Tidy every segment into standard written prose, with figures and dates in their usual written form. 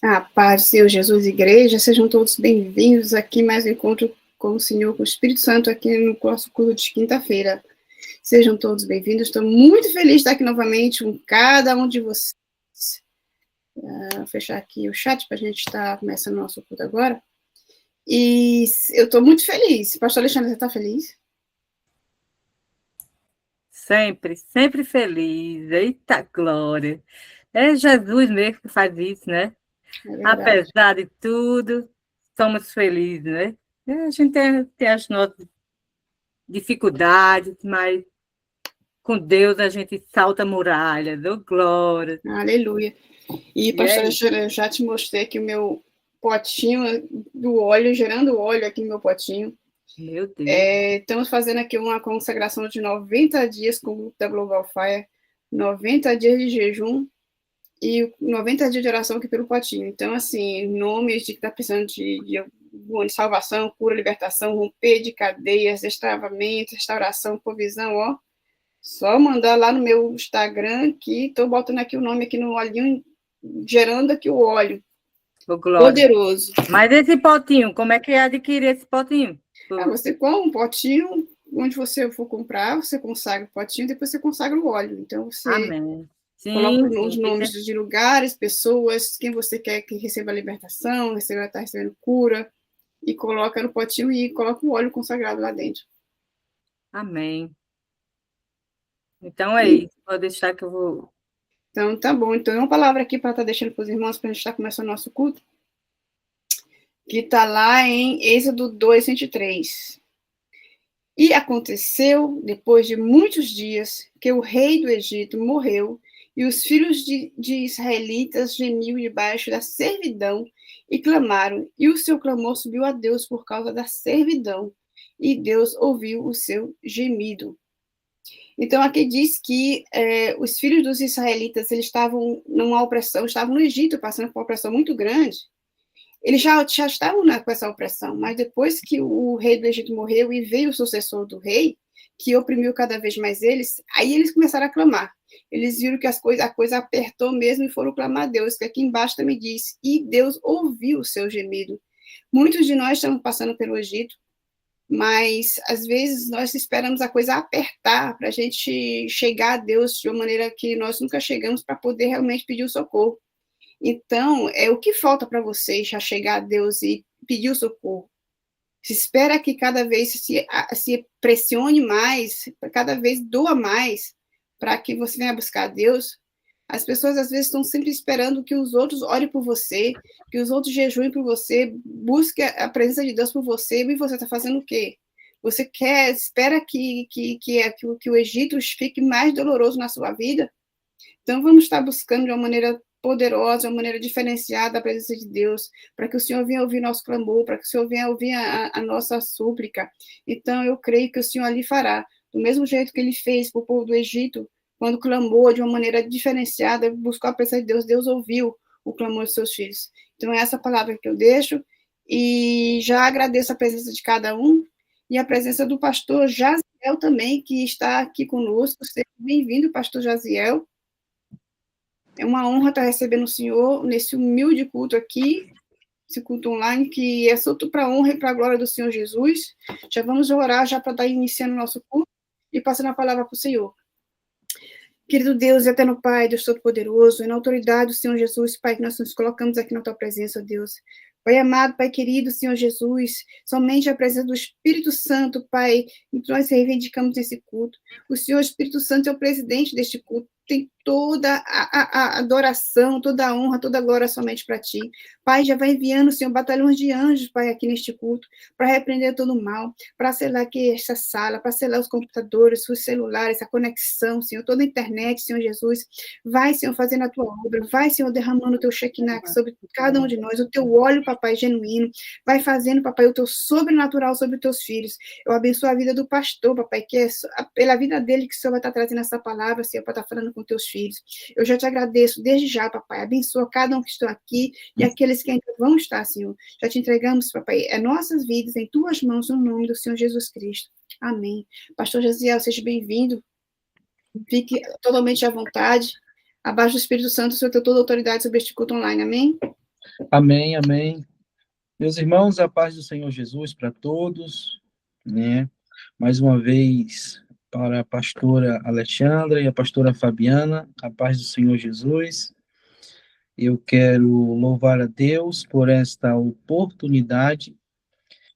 A paz do Senhor Jesus, igreja, sejam todos bem-vindos aqui mais um encontro com o Senhor, com o Espírito Santo aqui no nosso culto de quinta-feira. Sejam todos bem-vindos, estou muito feliz de estar aqui novamente com cada um de vocês. Vou fechar aqui o chat para a gente estar começando o nosso culto agora. E eu estou muito feliz. Pastor Alexandre, você está feliz? Sempre, sempre feliz. Eita glória! É Jesus mesmo que faz isso, né? Apesar de tudo, somos felizes, né? A gente tem as nossas dificuldades, mas com Deus a gente salta muralhas, oh glória! Aleluia! E, pastor Alexandre, eu já te mostrei aqui o meu potinho do óleo, gerando óleo aqui no meu potinho. Meu Deus. Estamos fazendo aqui uma consagração de 90 dias com o grupo da Global Fire, 90 dias de jejum e 90 dias de oração aqui pelo potinho. Então, assim, nomes de que está precisando de salvação, cura, libertação, romper de cadeias, destravamento, restauração, provisão, ó. Só mandar lá no meu Instagram que estou botando aqui o nome aqui no olhinho, gerando aqui o óleo. Oh, glória. Poderoso. Mas esse potinho, como é que adquirir esse potinho? Você com um potinho, onde você for comprar, você consagra o potinho, depois você consagra o óleo. Então, você Amém. Sim, coloca os nomes de lugares, pessoas, quem você quer que receba a libertação, está recebendo cura, e coloca no potinho e coloca o óleo consagrado lá dentro. Amém. Então é isso, pode deixar que eu vou... Então, tá bom. Então, uma palavra aqui para estar deixando para os irmãos, para a gente estar começando o nosso culto, que está lá em Êxodo 2, 23. E aconteceu, depois de muitos dias, que o rei do Egito morreu, e os filhos de israelitas gemiam debaixo da servidão e clamaram, e o seu clamor subiu a Deus por causa da servidão, e Deus ouviu o seu gemido. Então, aqui diz que os filhos dos israelitas, eles estavam numa opressão, estavam no Egito, passando por uma opressão muito grande. Eles já estavam com essa opressão, mas depois que o rei do Egito morreu e veio o sucessor do rei, que oprimiu cada vez mais eles, aí eles começaram a clamar. Eles viram que a coisa apertou mesmo e foram clamar a Deus, que aqui embaixo também diz, e Deus ouviu o seu gemido. Muitos de nós estamos passando pelo Egito, mas às vezes nós esperamos a coisa apertar para a gente chegar a Deus de uma maneira que nós nunca chegamos para poder realmente pedir o socorro. Então, o que falta para vocês já chegar a Deus e pedir o socorro? Se espera que cada vez se pressione mais, cada vez doa mais para que você venha buscar a Deus. As pessoas, às vezes, estão sempre esperando que os outros olhem por você, que os outros jejuem por você, busquem a presença de Deus por você, e você está fazendo o quê? Você espera que o Egito fique mais doloroso na sua vida? Então, vamos estar buscando de uma maneira poderosa, uma maneira diferenciada a presença de Deus, para que o Senhor venha ouvir nosso clamor, para que o Senhor venha ouvir a nossa súplica. Então, eu creio que o Senhor ali fará, do mesmo jeito que ele fez para o povo do Egito, quando clamou de uma maneira diferenciada, buscou a presença de Deus, Deus ouviu o clamor dos seus filhos. Então, é essa palavra que eu deixo, e já agradeço a presença de cada um, e a presença do pastor Jaziel também, que está aqui conosco. Seja bem-vindo, pastor Jaziel. É uma honra estar recebendo o senhor nesse humilde culto aqui, esse culto online, que é solto para a honra e para a glória do Senhor Jesus. Já vamos orar já para estar iniciando o nosso culto e passando a palavra para o Senhor. Querido Deus, eterno Pai, Deus Todo-Poderoso, e na autoridade do Senhor Jesus, Pai, que nós nos colocamos aqui na Tua presença, Deus. Pai amado, Pai querido, Senhor Jesus, somente a presença do Espírito Santo, Pai, que nós reivindicamos nesse culto. O Senhor Espírito Santo é o presidente deste culto, tem toda a adoração, toda a honra, toda a glória somente para Ti. Pai, já vai enviando, Senhor, batalhões de anjos, Pai, aqui neste culto, para repreender todo o mal, para selar aqui esta sala, para selar os computadores, os celulares, a conexão, Senhor, toda a internet, Senhor Jesus. Vai, Senhor, fazendo a Tua obra, vai, Senhor, derramando o Teu Shekinah sobre cada um de nós, o Teu óleo, Papai, genuíno, vai fazendo, Papai, o Teu sobrenatural sobre os Teus filhos. Eu abençoo a vida do pastor, Papai, que é pela vida dele que o Senhor vai estar trazendo essa palavra, Senhor, para estar falando com Teus filhos. Eu já te agradeço desde já, Papai, abençoa cada um que está aqui e aqueles que ainda vão estar, Senhor. Já te entregamos, Papai, nossas vidas em Tuas mãos, no nome do Senhor Jesus Cristo. Amém. Pastor Jaziel, seja bem-vindo. Fique totalmente à vontade. Abaixo do Espírito Santo, o Senhor tem toda a autoridade sobre este culto online. Amém? Amém, amém. Meus irmãos, a paz do Senhor Jesus para todos, né? Mais uma vez, para a pastora Alexandra e a pastora Fabiana, a paz do Senhor Jesus. Eu quero louvar a Deus por esta oportunidade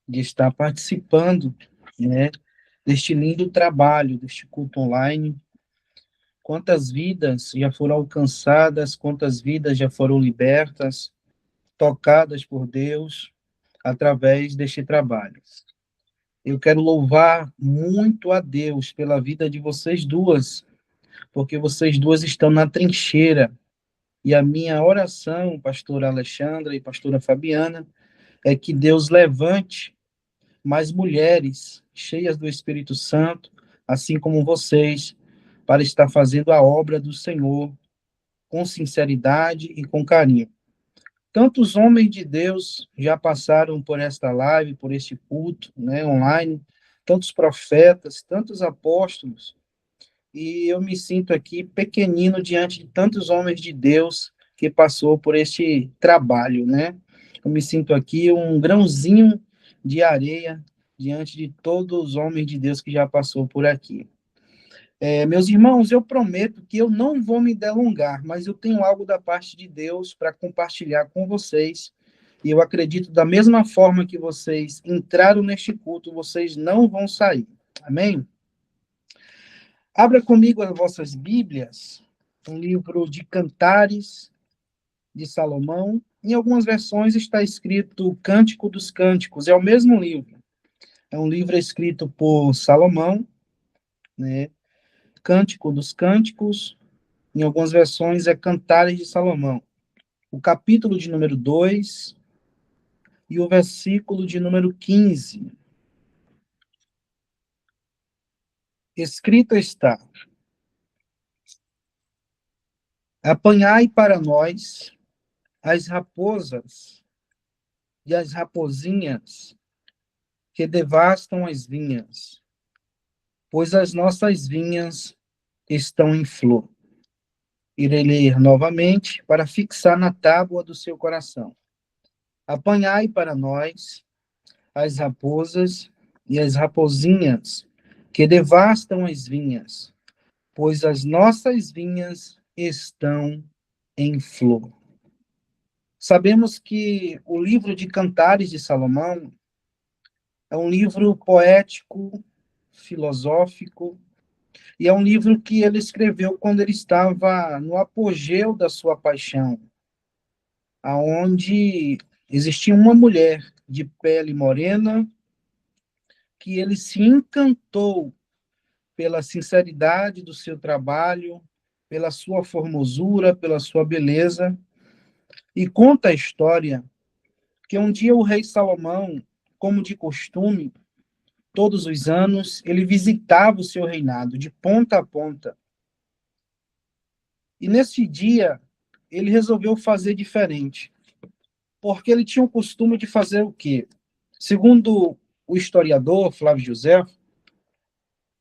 de estar participando, né, deste lindo trabalho, deste culto online. Quantas vidas já foram alcançadas, quantas vidas já foram libertas, tocadas por Deus através deste trabalho. Eu quero louvar muito a Deus pela vida de vocês duas, porque vocês duas estão na trincheira. E a minha oração, pastora Alexandra e pastora Fabiana, é que Deus levante mais mulheres cheias do Espírito Santo, assim como vocês, para estar fazendo a obra do Senhor com sinceridade e com carinho. Tantos homens de Deus já passaram por esta live, por este culto, né, online, tantos profetas, tantos apóstolos, e eu me sinto aqui pequenino diante de tantos homens de Deus que passou por este trabalho, né? Eu me sinto aqui um grãozinho de areia diante de todos os homens de Deus que já passou por aqui. Meus irmãos, eu prometo que eu não vou me delongar, mas eu tenho algo da parte de Deus para compartilhar com vocês. E eu acredito da mesma forma que vocês entraram neste culto, vocês não vão sair. Amém? Abra comigo as vossas Bíblias, um livro de Cantares de Salomão. Em algumas versões está escrito Cântico dos Cânticos, é o mesmo livro. É um livro escrito por Salomão, né? Cântico dos Cânticos, em algumas versões é Cantares de Salomão. O capítulo de número 2 e o versículo de número 15. Escrito está: apanhai para nós as raposas e as rapozinhas que devastam as vinhas, pois as nossas vinhas estão em flor. Irei ler novamente para fixar na tábua do seu coração. Apanhai para nós as raposas e as rapozinhas que devastam as vinhas, pois as nossas vinhas estão em flor. Sabemos que o livro de Cantares de Salomão é um livro poético, filosófico, e é um livro que ele escreveu quando ele estava no apogeu da sua paixão, aonde existia uma mulher de pele morena que ele se encantou pela sinceridade do seu trabalho, pela sua formosura, pela sua beleza, e conta a história que um dia o rei Salomão, como de costume, todos os anos, ele visitava o seu reinado de ponta a ponta. E nesse dia, ele resolveu fazer diferente, porque ele tinha o costume de fazer o quê? Segundo o historiador Flávio José,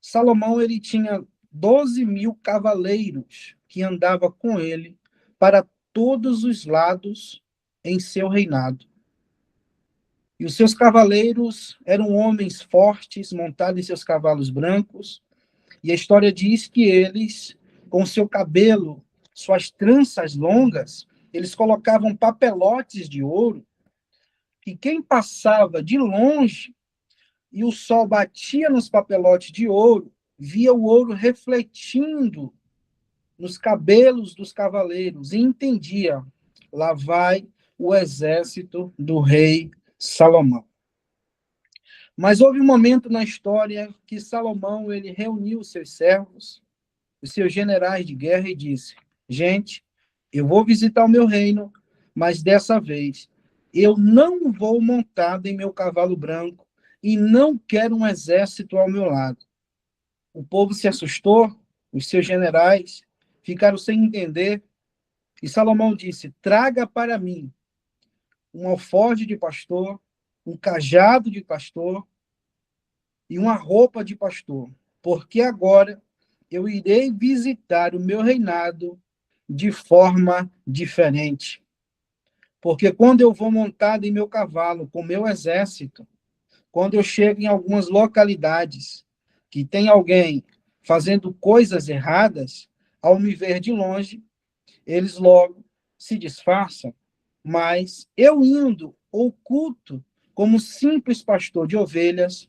Salomão ele tinha 12.000 cavaleiros que andavam com ele para todos os lados em seu reinado. E os seus cavaleiros eram homens fortes, montados em seus cavalos brancos, e a história diz que eles, com seu cabelo, suas tranças longas, eles colocavam papelotes de ouro, e quem passava de longe e o sol batia nos papelotes de ouro, via o ouro refletindo nos cabelos dos cavaleiros e entendia, lá vai o exército do rei Salomão. Mas houve um momento na história que Salomão ele reuniu os seus servos, os seus generais de guerra e disse: gente, eu vou visitar o meu reino, mas dessa vez eu não vou montado em meu cavalo branco e não quero um exército ao meu lado. O povo se assustou, os seus generais ficaram sem entender, e Salomão disse: traga para mim um alforje de pastor, um cajado de pastor e uma roupa de pastor, porque agora eu irei visitar o meu reinado de forma diferente. Porque quando eu vou montado em meu cavalo, com meu exército, quando eu chego em algumas localidades que tem alguém fazendo coisas erradas, ao me ver de longe, eles logo se disfarçam. Mas eu indo oculto, como simples pastor de ovelhas,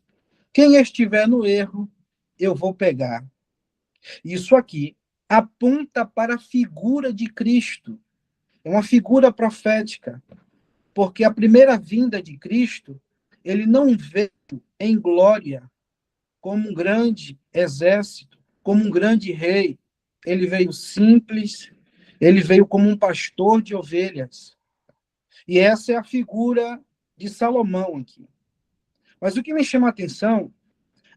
quem estiver no erro, eu vou pegar. Isso aqui aponta para a figura de Cristo. É uma figura profética, porque a primeira vinda de Cristo, ele não veio em glória como um grande exército, como um grande rei. Ele veio simples, ele veio como um pastor de ovelhas. E essa é a figura de Salomão aqui. Mas o que me chama a atenção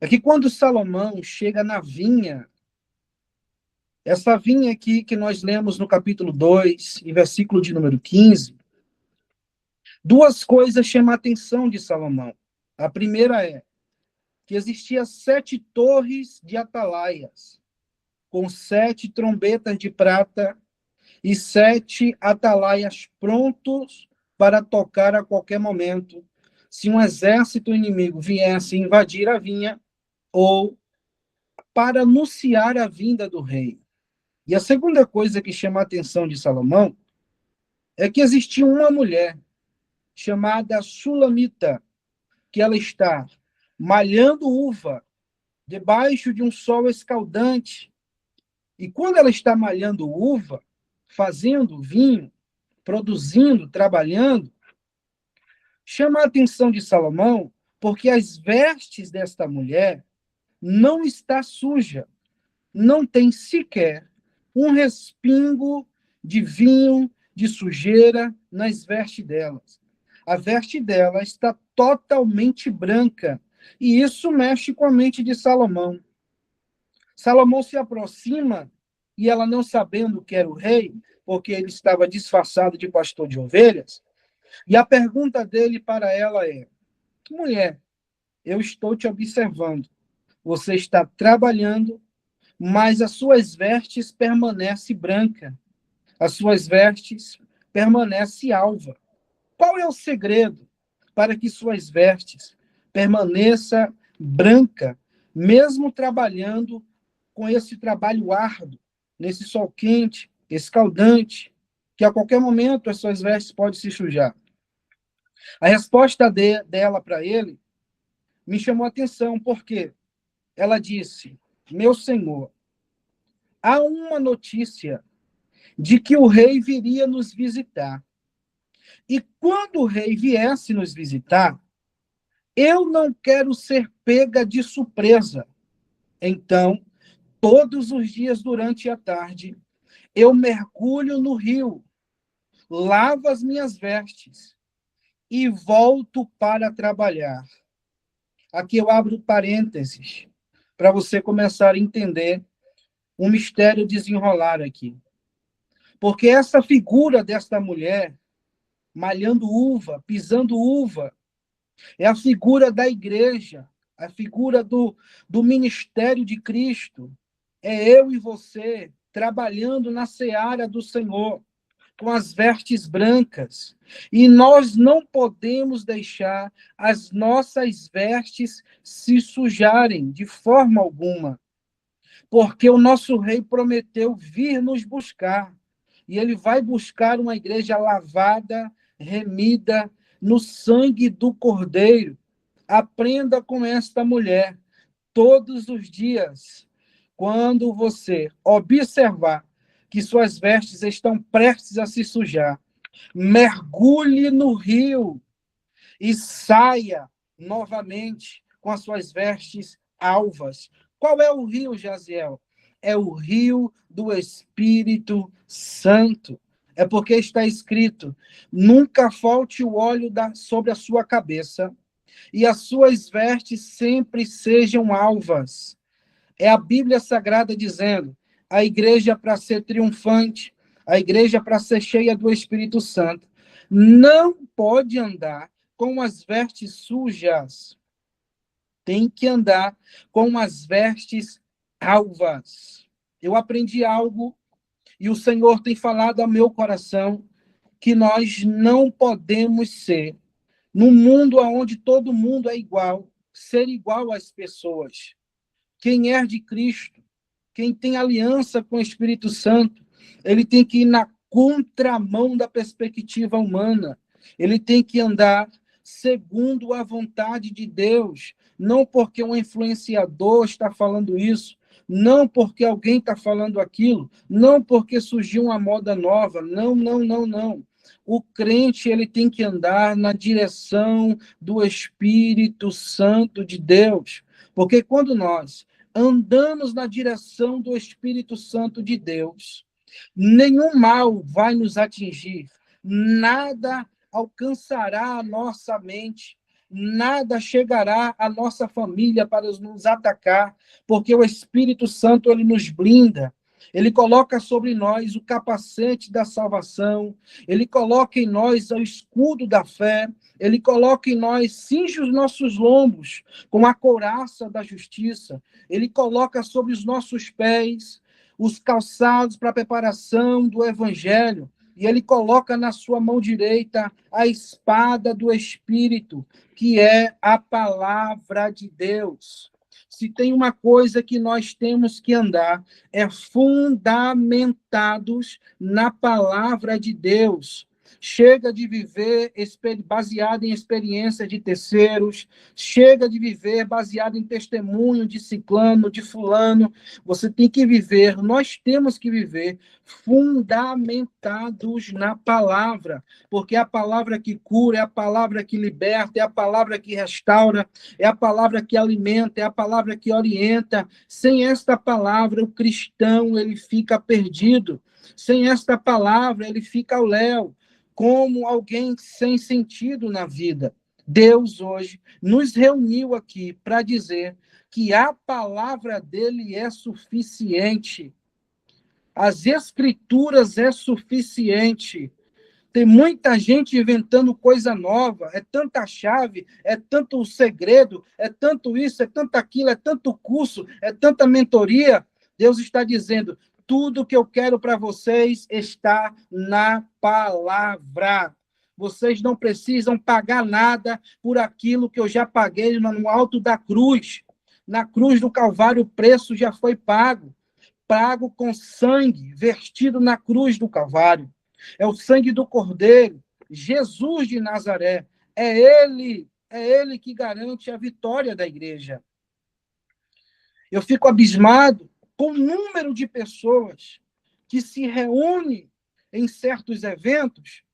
é que quando Salomão chega na vinha, essa vinha aqui que nós lemos no capítulo 2, e versículo de número 15, duas coisas chamam a atenção de Salomão. A primeira é que existia 7 torres de atalaias, com 7 trombetas de prata e 7 atalaias prontos para tocar a qualquer momento, se um exército inimigo viesse invadir a vinha ou para anunciar a vinda do rei. E a segunda coisa que chama a atenção de Salomão é que existia uma mulher chamada Sulamita, que ela está malhando uva debaixo de um sol escaldante. E quando ela está malhando uva, fazendo vinho, produzindo, trabalhando, chama a atenção de Salomão porque as vestes desta mulher não está suja, não tem sequer um respingo de vinho, de sujeira nas vestes delas. A veste dela está totalmente branca, e isso mexe com a mente de Salomão. Salomão se aproxima, e ela não sabendo que era o rei, porque ele estava disfarçado de pastor de ovelhas, e a pergunta dele para ela é: mulher, eu estou te observando, você está trabalhando, mas as suas vestes permanecem brancas, as suas vestes permanecem alva. Qual é o segredo para que suas vestes permaneçam branca, mesmo trabalhando com esse trabalho árduo, nesse sol quente, escaldante, que a qualquer momento as suas vestes podem se sujar? A resposta dela para ele me chamou a atenção, porque ela disse: meu senhor, há uma notícia de que o rei viria nos visitar. E quando o rei viesse nos visitar, eu não quero ser pega de surpresa. Então, todos os dias durante a tarde, eu mergulho no rio, lavo as minhas vestes e volto para trabalhar. Aqui eu abro parênteses para você começar a entender um mistério desenrolar aqui. Porque essa figura desta mulher, malhando uva, pisando uva, é a figura da igreja, a figura do ministério de Cristo. É eu e você trabalhando na seara do Senhor, com as vestes brancas. E nós não podemos deixar as nossas vestes se sujarem de forma alguma, porque o nosso rei prometeu vir nos buscar. E ele vai buscar uma igreja lavada, remida no sangue do Cordeiro. Aprenda com esta mulher todos os dias. Quando você observar que suas vestes estão prestes a se sujar, mergulhe no rio e saia novamente com as suas vestes alvas. Qual é o rio, Jaziel? É o rio do Espírito Santo. É porque está escrito: nunca falte o óleo sobre a sua cabeça, e as suas vestes sempre sejam alvas. É a Bíblia Sagrada dizendo: a igreja, para ser triunfante, a igreja, para ser cheia do Espírito Santo, não pode andar com as vestes sujas. Tem que andar com as vestes alvas. Eu aprendi algo e o Senhor tem falado ao meu coração, que nós não podemos ser, num mundo onde todo mundo é igual, ser igual às pessoas. Quem é de Cristo, quem tem aliança com o Espírito Santo, ele tem que ir na contramão da perspectiva humana. Ele tem que andar segundo a vontade de Deus, não porque um influenciador está falando isso, não porque alguém está falando aquilo, não porque surgiu uma moda nova, não, não, não, não. O crente, ele tem que andar na direção do Espírito Santo de Deus, porque quando nós andamos na direção do Espírito Santo de Deus, nenhum mal vai nos atingir, nada alcançará a nossa mente, nada chegará à nossa família para nos atacar, porque o Espírito Santo ele nos blinda. Ele coloca sobre nós o capacete da salvação, ele coloca em nós o escudo da fé, ele coloca em nós, cinge os nossos lombos com a couraça da justiça, ele coloca sobre os nossos pés os calçados para a preparação do evangelho, e ele coloca na sua mão direita a espada do Espírito, que é a palavra de Deus. Se tem uma coisa que nós temos que andar, é fundamentados na palavra de Deus. Chega de viver baseado em experiência de terceiros, chega de viver baseado em testemunho de ciclano, de fulano. Você tem que viver, nós temos que viver fundamentados na palavra, porque é a palavra que cura, é a palavra que liberta, é a palavra que restaura, é a palavra que alimenta, é a palavra que orienta. Sem esta palavra, o cristão ele fica perdido. Sem esta palavra, ele fica ao léu, como alguém sem sentido na vida. Deus hoje nos reuniu aqui para dizer que a palavra dele é suficiente. As escrituras é suficiente. Tem muita gente inventando coisa nova, é tanta chave, é tanto segredo, é tanto isso, é tanto aquilo, é tanto curso, é tanta mentoria. Deus está dizendo, tudo que eu quero para vocês está na palavra. Vocês não precisam pagar nada por aquilo que eu já paguei no alto da cruz. Na cruz do Calvário, o preço já foi pago. Pago com sangue, vertido na cruz do Calvário. É o sangue do Cordeiro, Jesus de Nazaré. É ele que garante a vitória da igreja. Eu fico abismado com o número de pessoas que se reúnem em certos eventos,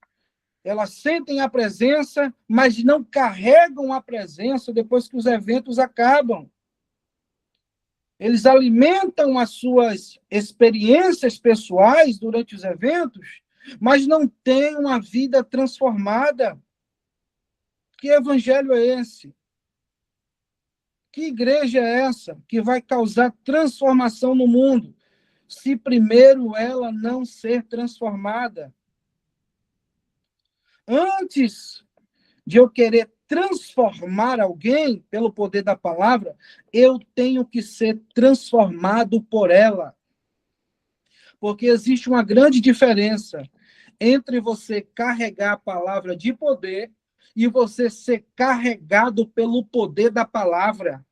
elas sentem a presença, mas não carregam a presença depois que os eventos acabam. Eles alimentam as suas experiências pessoais durante os eventos, mas não têm uma vida transformada. Que evangelho é esse? Que igreja é essa que vai causar transformação no mundo, se primeiro ela não ser transformada? Antes de eu querer transformar alguém pelo poder da palavra, eu tenho que ser transformado por ela. Porque existe uma grande diferença entre você carregar a palavra de poder e você ser carregado pelo poder da palavra.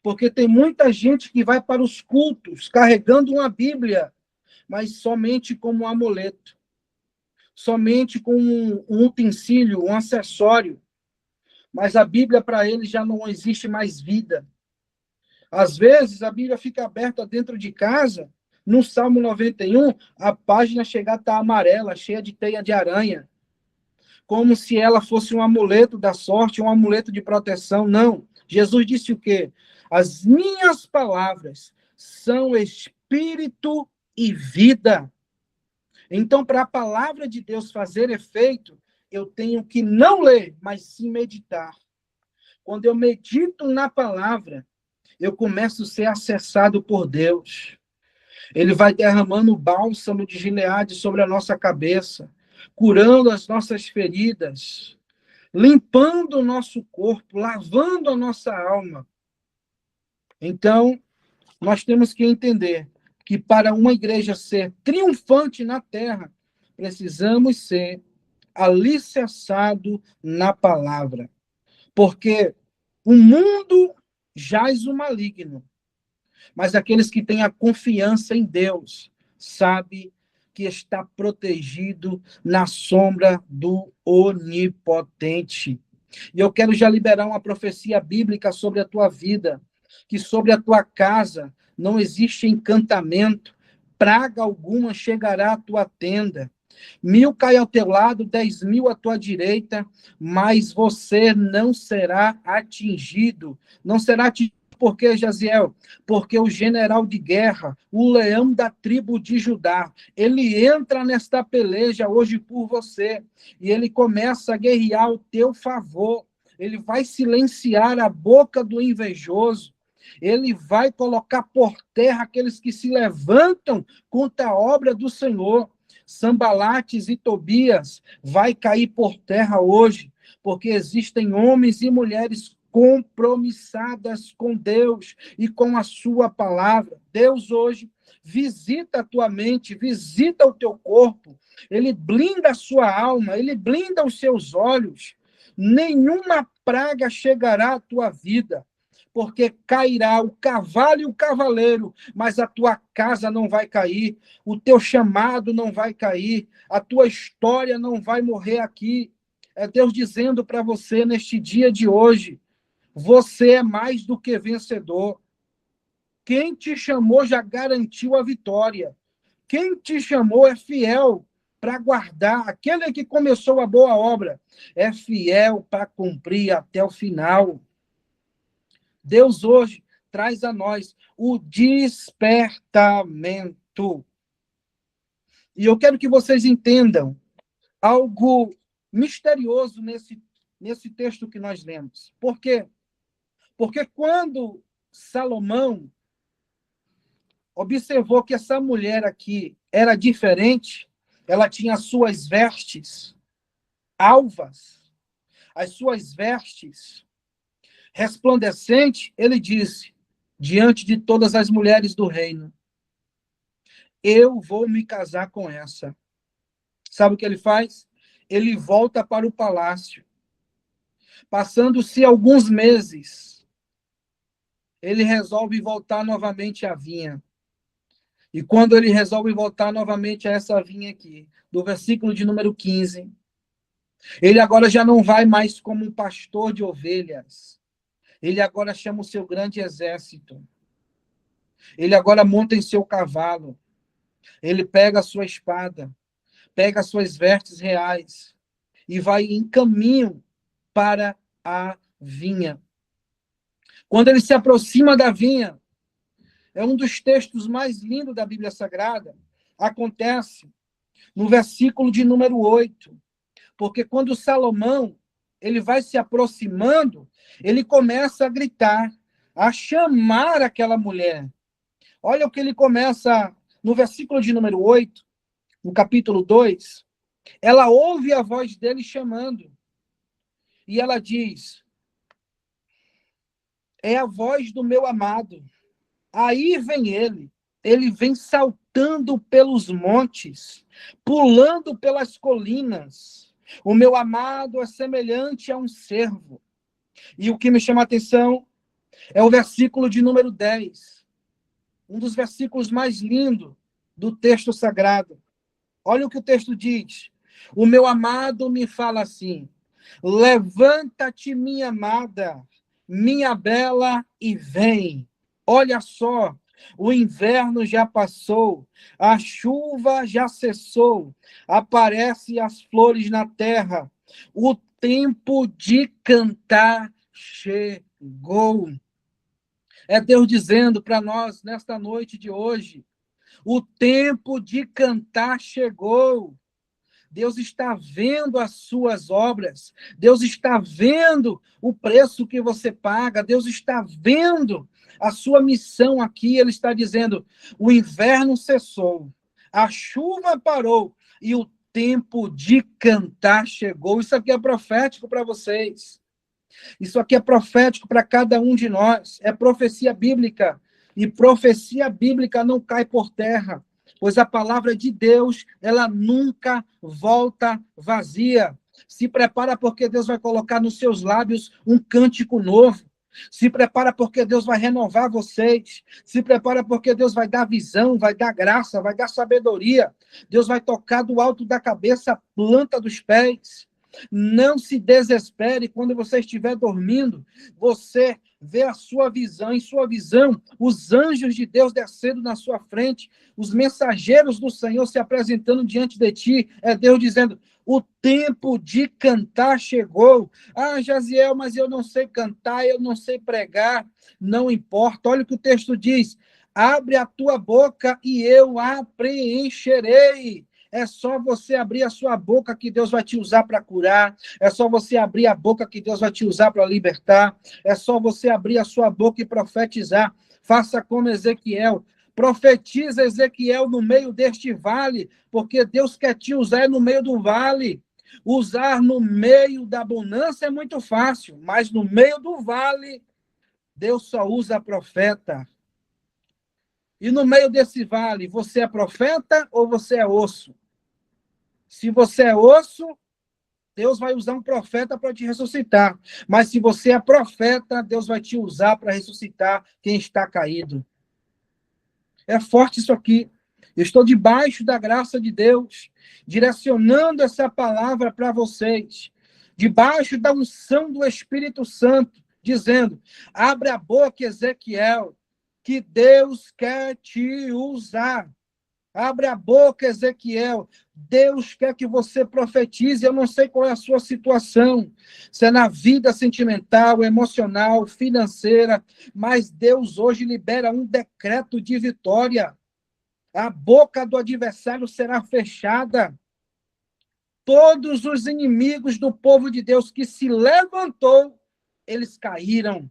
Porque tem muita gente que vai para os cultos carregando uma Bíblia, mas somente como um amuleto, somente com um utensílio, um acessório. Mas a Bíblia, para eles, já não existe mais vida. Às vezes, a Bíblia fica aberta dentro de casa, no Salmo 91, a página chega a estar amarela, cheia de teia de aranha, como se ela fosse um amuleto da sorte, um amuleto de proteção. Não. Jesus disse o quê? As minhas palavras são espírito e vida. Então, para a palavra de Deus fazer efeito, eu tenho que não ler, mas sim meditar. Quando eu medito na palavra, eu começo a ser acessado por Deus. Ele vai derramando o bálsamo de Gileade sobre a nossa cabeça, curando as nossas feridas, limpando o nosso corpo, lavando a nossa alma. Então, nós temos que entender que para uma igreja ser triunfante na terra, precisamos ser alicerçados na palavra. Porque o mundo jaz o maligno, mas aqueles que têm a confiança em Deus, sabe que está protegido na sombra do Onipotente. E eu quero já liberar uma profecia bíblica sobre a tua vida, que sobre a tua casa não existe encantamento, praga alguma chegará à tua tenda. 1.000 cai ao teu lado, 10.000 à tua direita, mas você não será atingido. Não será atingido por quê, Jaziel? Porque o general de guerra, o leão da tribo de Judá, ele entra nesta peleja hoje por você, e ele começa a guerrear ao teu favor. Ele vai silenciar a boca do invejoso. Ele vai colocar por terra aqueles que se levantam contra a obra do Senhor. Sambalates e Tobias vai cair por terra hoje, porque existem homens e mulheres compromissadas com Deus e com a sua palavra. Deus hoje visita a tua mente, visita o teu corpo, ele blinda a sua alma, ele blinda os seus olhos. Nenhuma praga chegará à tua vida, porque cairá o cavalo e o cavaleiro, mas a tua casa não vai cair, o teu chamado não vai cair, a tua história não vai morrer aqui. É Deus dizendo para você neste dia de hoje, você é mais do que vencedor. Quem te chamou já garantiu a vitória. Quem te chamou é fiel para guardar. Aquele que começou a boa obra é fiel para cumprir até o final. Deus hoje traz a nós o despertamento. E eu quero que vocês entendam algo misterioso nesse texto que nós lemos. Por quê? Porque quando Salomão observou que essa mulher aqui era diferente, ela tinha as suas vestes alvas, as suas vestes resplandecentes, ele disse, diante de todas as mulheres do reino, eu vou me casar com essa. Sabe o que ele faz? Ele volta para o palácio. Passando-se alguns meses, ele resolve voltar novamente à vinha. E quando ele resolve voltar novamente a essa vinha aqui, do versículo de número 15, ele agora já não vai mais como um pastor de ovelhas. Ele agora chama o seu grande exército. Ele agora monta em seu cavalo. Ele pega a sua espada, pega as suas vestes reais e vai em caminho para a vinha. Quando ele se aproxima da vinha, é um dos textos mais lindos da Bíblia Sagrada. Acontece no versículo de número 8. Porque quando Salomão ele vai se aproximando, ele começa a gritar, a chamar aquela mulher. Olha o que ele começa no versículo de número 8, no capítulo 2. Ela ouve a voz dele chamando. E ela diz, é a voz do meu amado. Aí vem ele vem saltando pelos montes, pulando pelas colinas. O meu amado é semelhante a um cervo. E o que me chama a atenção é o versículo de número 10, um dos versículos mais lindos do texto sagrado. Olha o que o texto diz. O meu amado me fala assim, levanta-te, minha amada, minha bela, e vem. Olha só, o inverno já passou, a chuva já cessou, aparecem as flores na terra, o tempo de cantar chegou. É Deus dizendo para nós, nesta noite de hoje, o tempo de cantar chegou. Deus está vendo as suas obras, Deus está vendo o preço que você paga, Deus está vendo a sua missão aqui. Ele está dizendo, o inverno cessou, a chuva parou e o tempo de cantar chegou. Isso aqui é profético para vocês. Isso aqui é profético para cada um de nós. É profecia bíblica. E profecia bíblica não cai por terra. pois a palavra de Deus, ela nunca volta vazia. Se prepara porque Deus vai colocar nos seus lábios um cântico novo. Se prepara porque Deus vai renovar vocês. Se prepara porque Deus vai dar visão, vai dar graça, vai dar sabedoria. Deus vai tocar do alto da cabeça a planta dos pés. Não se desespere quando você estiver dormindo. Você vê a sua visão, em sua visão, os anjos de Deus descendo na sua frente, os mensageiros do Senhor se apresentando diante de ti. É Deus dizendo: o tempo de cantar chegou. Ah, Jaziel, mas eu não sei cantar, eu não sei pregar. Não importa, olha o que o texto diz: abre a tua boca e eu a preencherei. É só você abrir a sua boca que Deus vai te usar para curar. É só você abrir a boca que Deus vai te usar para libertar. É só você abrir a sua boca e profetizar. Faça como Ezequiel. Profetiza, Ezequiel, no meio deste vale, porque Deus quer te usar no meio do vale. Usar no meio da bonança é muito fácil, mas no meio do vale, Deus só usa profeta. E no meio desse vale, você é profeta ou você é osso? Se você é osso, Deus vai usar um profeta para te ressuscitar. Mas se você é profeta, Deus vai te usar para ressuscitar quem está caído. É forte isso aqui. Eu estou debaixo da graça de Deus, direcionando essa palavra para vocês, debaixo da unção do Espírito Santo, dizendo: abre a boca, Ezequiel, que Deus quer te usar. Abre a boca, Ezequiel. Deus quer que você profetize. Eu não sei qual é a sua situação, se é na vida sentimental, emocional, financeira, mas Deus hoje libera um decreto de vitória. A boca do adversário será fechada. Todos os inimigos do povo de Deus que se levantou, eles caíram.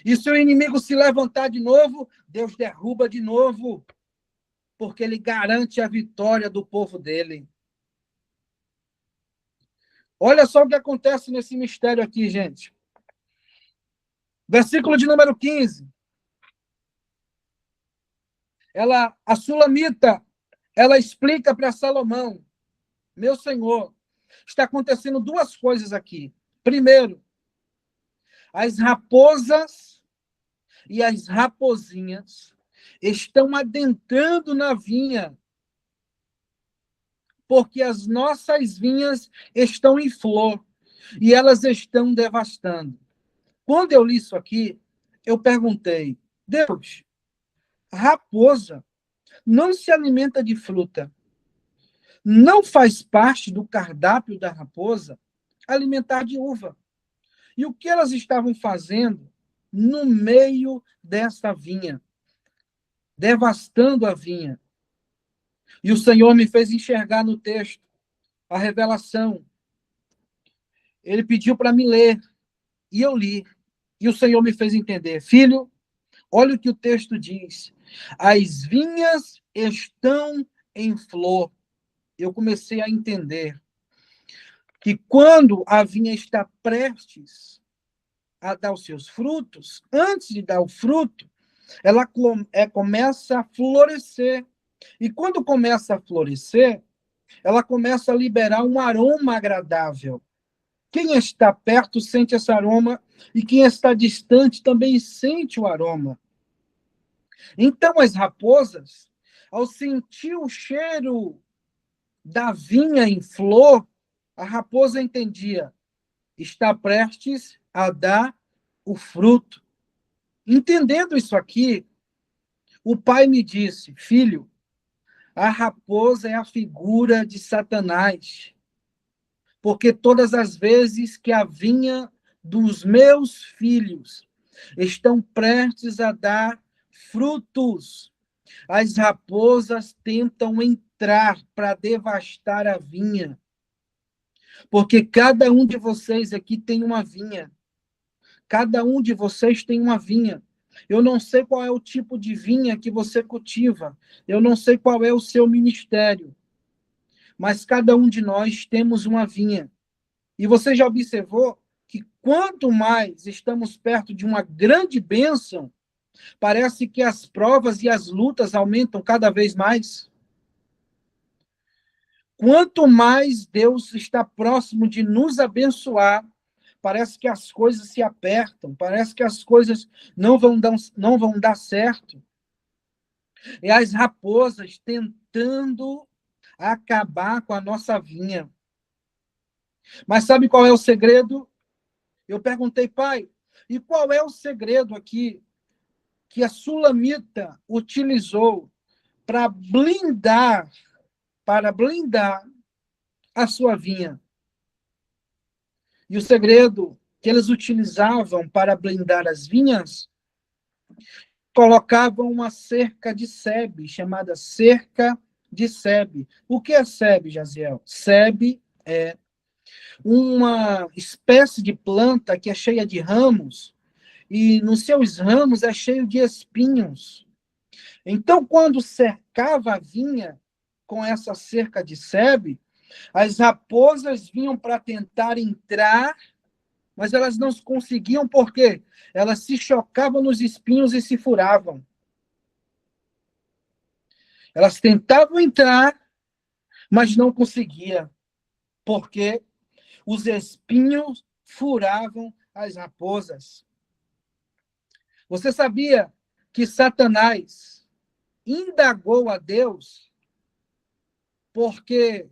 E se o inimigo se levantar de novo, Deus derruba de novo, porque ele garante a vitória do povo dele. Olha só o que acontece nesse mistério aqui, gente. Versículo de número 15. A Sulamita, ela explica para Salomão: meu senhor, está acontecendo duas coisas aqui. Primeiro, as raposas e as raposinhas estão adentrando na vinha, porque as nossas vinhas estão em flor e elas estão devastando. Quando eu li isso aqui, eu perguntei: Deus, raposa não se alimenta de fruta. Não faz parte do cardápio da raposa alimentar de uva. E o que elas estavam fazendo no meio dessa vinha? Devastando a vinha. E o Senhor me fez enxergar no texto a revelação. Ele pediu para me ler, e eu li. E o Senhor me fez entender: filho, olha o que o texto diz. As vinhas estão em flor. Eu comecei a entender que quando a vinha está prestes a dar os seus frutos, antes de dar o fruto, ela começa a florescer. E quando começa a florescer, ela começa a liberar um aroma agradável. Quem está perto sente esse aroma, e quem está distante também sente o aroma. Então, as raposas, ao sentir o cheiro da vinha em flor, a raposa entendia: está prestes a dar o fruto. Entendendo isso aqui, o pai me disse: filho, a raposa é a figura de Satanás, porque todas as vezes que a vinha dos meus filhos estão prestes a dar frutos, as raposas tentam entrar para devastar a vinha. Porque cada um de vocês aqui tem uma vinha. Cada um de vocês tem uma vinha. Eu não sei qual é o tipo de vinha que você cultiva. Eu não sei qual é o seu ministério. Mas cada um de nós temos uma vinha. E você já observou que quanto mais estamos perto de uma grande bênção, Parece que as provas e as lutas aumentam cada vez mais. Quanto mais Deus está próximo de nos abençoar, parece que as coisas se apertam, parece que as coisas não vão dar certo. E as raposas tentando acabar com a nossa vinha. Mas sabe qual é o segredo? Eu perguntei, pai, e qual é o segredo aqui que a Sulamita utilizou para blindar a sua vinha? E o segredo que eles utilizavam para blindar as vinhas, colocavam uma cerca de sebe, chamada cerca de sebe. O que é sebe, Jaziel? Sebe é uma espécie de planta que é cheia de ramos, e nos seus ramos é cheio de espinhos. Então, quando cercava a vinha com essa cerca de sebe, as raposas vinham para tentar entrar, mas elas não conseguiam, por quê? Elas se chocavam nos espinhos e se furavam. Elas tentavam entrar, mas não conseguiam, porque os espinhos furavam as raposas. Você sabia que Satanás indagou a Deus porque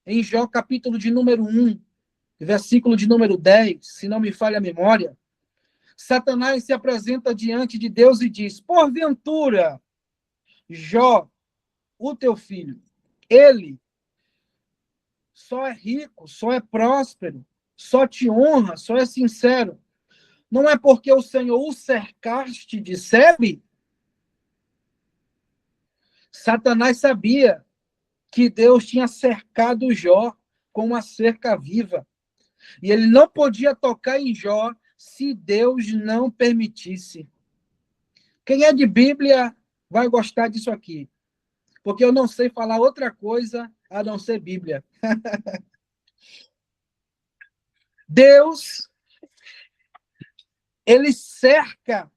em Jó, capítulo de número 1, versículo de número 10, se não me falha a memória, Satanás se apresenta diante de Deus e diz: porventura, Jó, o teu filho, ele só é rico, só é próspero, só te honra, só é sincero. Não é porque o Senhor o cercaste de sebe? Satanás sabia que Deus tinha cercado Jó com uma cerca viva. E ele não podia tocar em Jó se Deus não permitisse. Quem é de Bíblia vai gostar disso aqui. Porque eu não sei falar outra coisa a não ser Bíblia. Deus, ele cerca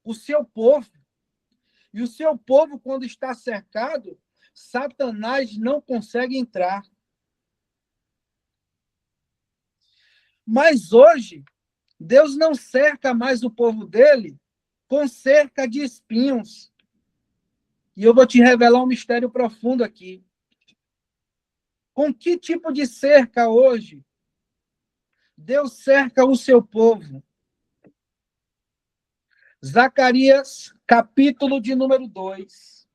o seu povo. E o seu povo, quando está cercado, Satanás não consegue entrar. Mas hoje, Deus não cerca mais o povo dele com cerca de espinhos. E eu vou te revelar um mistério profundo aqui. Com que tipo de cerca hoje Deus cerca o seu povo? Zacarias, capítulo de número 2,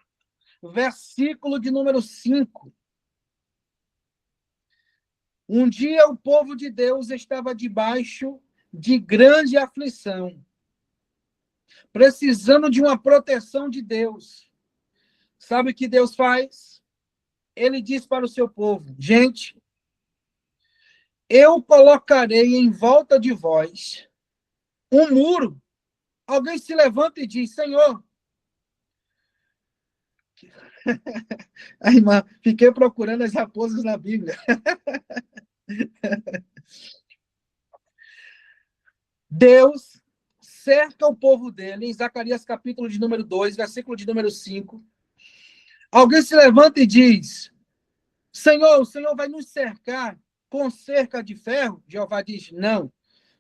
versículo de número 5. Um dia o povo de Deus estava debaixo de grande aflição, precisando de uma proteção de Deus. Sabe o que Deus faz? Ele diz para o seu povo: gente, eu colocarei em volta de vós um muro. Alguém se levanta e diz: Senhor. A irmã, fiquei procurando as raposas na Bíblia. Deus cerca o povo dele, em Zacarias capítulo de número 2, versículo de número 5. Alguém se levanta e diz: Senhor, o Senhor vai nos cercar com cerca de ferro? Jeová diz: não.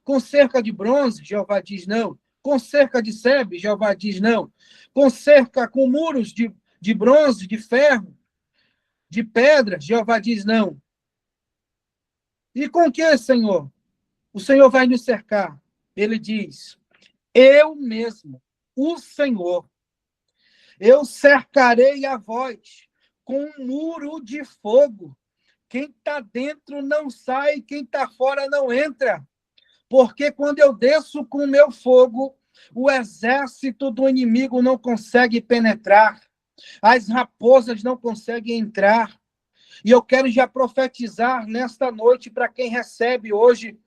Com cerca de bronze? Jeová diz: não. Com cerca de sebe? Jeová diz: não. Com cerca, com muros de bronze, de ferro, de pedra? Jeová diz: não. E com que, Senhor? O Senhor vai nos cercar. Ele diz: eu mesmo, o Senhor, eu cercarei a vós com um muro de fogo. Quem está dentro não sai, quem está fora não entra. Porque quando eu desço com o meu fogo, o exército do inimigo não consegue penetrar. As raposas não conseguem entrar. E eu quero já profetizar nesta noite para quem recebe hoje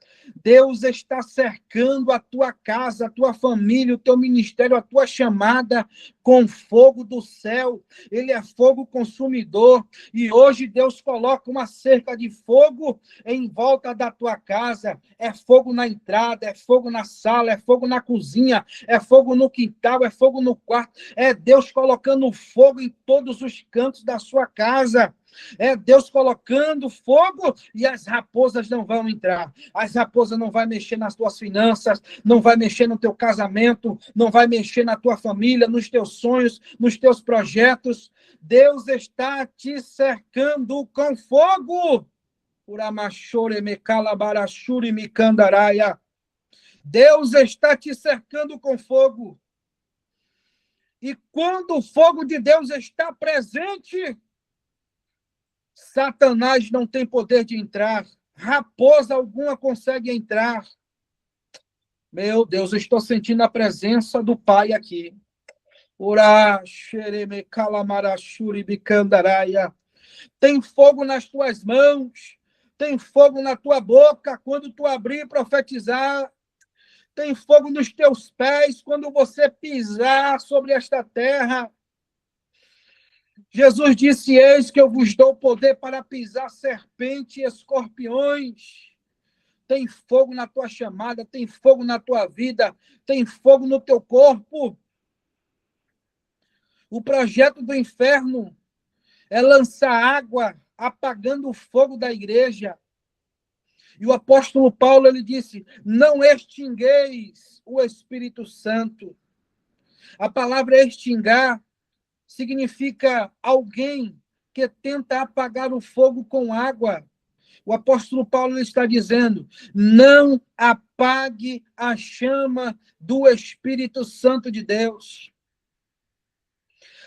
Deus está cercando a tua casa, a tua família, o teu ministério, a tua chamada com fogo do céu. Ele é fogo consumidor. E hoje Deus coloca uma cerca de fogo em volta da tua casa. É fogo na entrada, é fogo na sala, é fogo na cozinha, é fogo no quintal, é fogo no quarto. É Deus colocando fogo em todos os cantos da sua casa. É Deus colocando fogo e as raposas não vão entrar. As raposas não vão mexer nas tuas finanças, não vai mexer no teu casamento, não vai mexer na tua família, nos teus sonhos, nos teus projetos. Deus está te cercando com fogo. Deus está te cercando com fogo. E quando o fogo de Deus está presente, Satanás não tem poder de entrar. Raposa alguma consegue entrar. Meu Deus, eu estou sentindo a presença do Pai aqui. Tem fogo nas tuas mãos. Tem fogo na tua boca quando tu abrir e profetizar. Tem fogo nos teus pés quando você pisar sobre esta terra. Jesus disse: eis que eu vos dou poder para pisar serpente e escorpiões. Tem fogo na tua chamada, tem fogo na tua vida, tem fogo no teu corpo. O projeto do inferno é lançar água, apagando o fogo da igreja. E o apóstolo Paulo, ele disse: não extingueis o Espírito Santo. A palavra extingar significa alguém que tenta apagar o fogo com água. O apóstolo Paulo está dizendo: não apague a chama do Espírito Santo de Deus.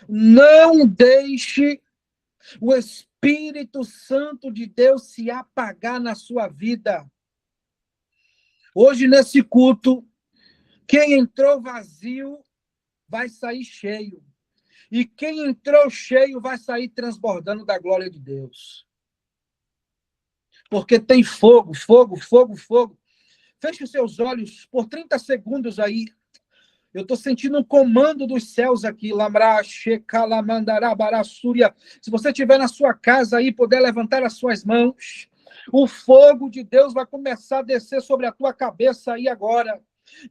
Não deixe o Espírito Santo de Deus se apagar na sua vida. Hoje, nesse culto, quem entrou vazio vai sair cheio. E quem entrou cheio vai sair transbordando da glória de Deus. Porque tem fogo, fogo, fogo, fogo. Feche os seus olhos por 30 segundos aí. Eu estou sentindo um comando dos céus aqui. Se você estiver na sua casa aí, puder levantar as suas mãos, o fogo de Deus vai começar a descer sobre a tua cabeça aí agora.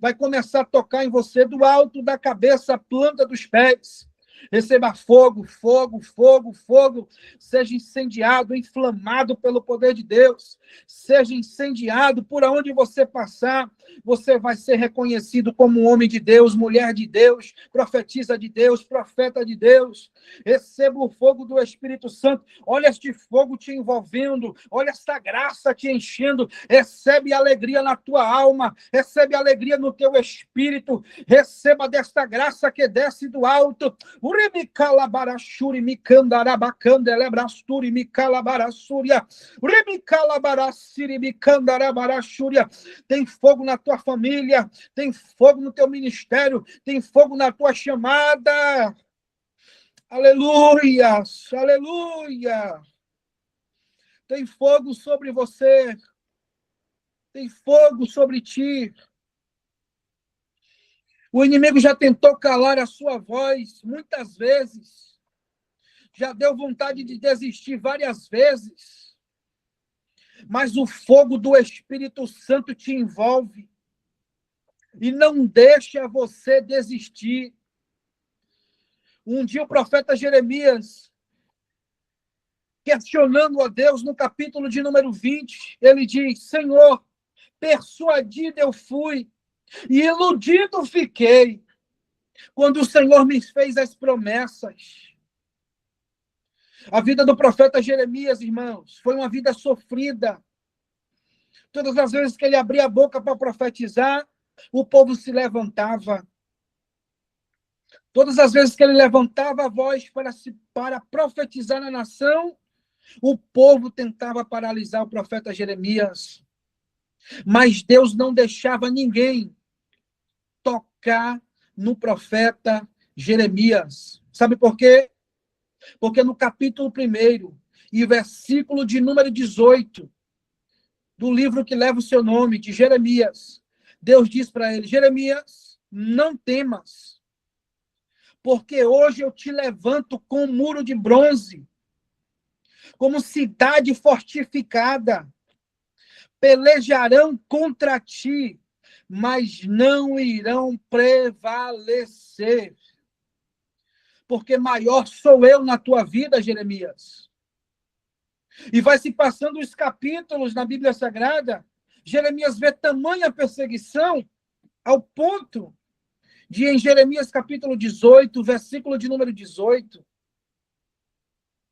Vai começar a tocar em você do alto da cabeça, a planta dos pés. Receba fogo, fogo, fogo, fogo. Seja incendiado, inflamado pelo poder de Deus. Seja incendiado por onde você passar. Você vai ser reconhecido como homem de Deus, mulher de Deus, profetisa de Deus, profeta de Deus. Receba o fogo do Espírito Santo. Olha este fogo te envolvendo. Olha esta graça te enchendo. Recebe alegria na tua alma. Recebe alegria no teu espírito. Receba desta graça que desce do alto. Uribicalabarachuri micandarabacandelebrasturi micalabarassuria. Uribicalabaraciri micandarabarachuria. Tem fogo na tua família, tem fogo no teu ministério, tem fogo na tua chamada. Aleluia, aleluia. Tem fogo sobre você, tem fogo sobre ti. O inimigo já tentou calar a sua voz muitas vezes. Já deu vontade de desistir várias vezes. Mas o fogo do Espírito Santo te envolve. E não deixa você desistir. Um dia o profeta Jeremias, questionando a Deus, no capítulo de número 20, ele diz: Senhor, persuadido eu fui, e iludido fiquei, quando o Senhor me fez as promessas. A vida do profeta Jeremias, irmãos, foi uma vida sofrida. Todas as vezes que ele abria a boca para profetizar, o povo se levantava. Todas as vezes que ele levantava a voz para profetizar na nação, o povo tentava paralisar o profeta Jeremias. Mas Deus não deixava ninguém tocar no profeta Jeremias. Sabe por quê? Porque no capítulo 1 e versículo de número 18, do livro que leva o seu nome, de Jeremias, Deus diz para ele: Jeremias, não temas, porque hoje eu te levanto com um muro de bronze, como cidade fortificada. Pelejarão contra ti, mas não irão prevalecer. Porque maior sou eu na tua vida, Jeremias. E vai se passando os capítulos na Bíblia Sagrada, Jeremias vê tamanha perseguição, ao ponto de, em Jeremias capítulo 18, versículo de número 18,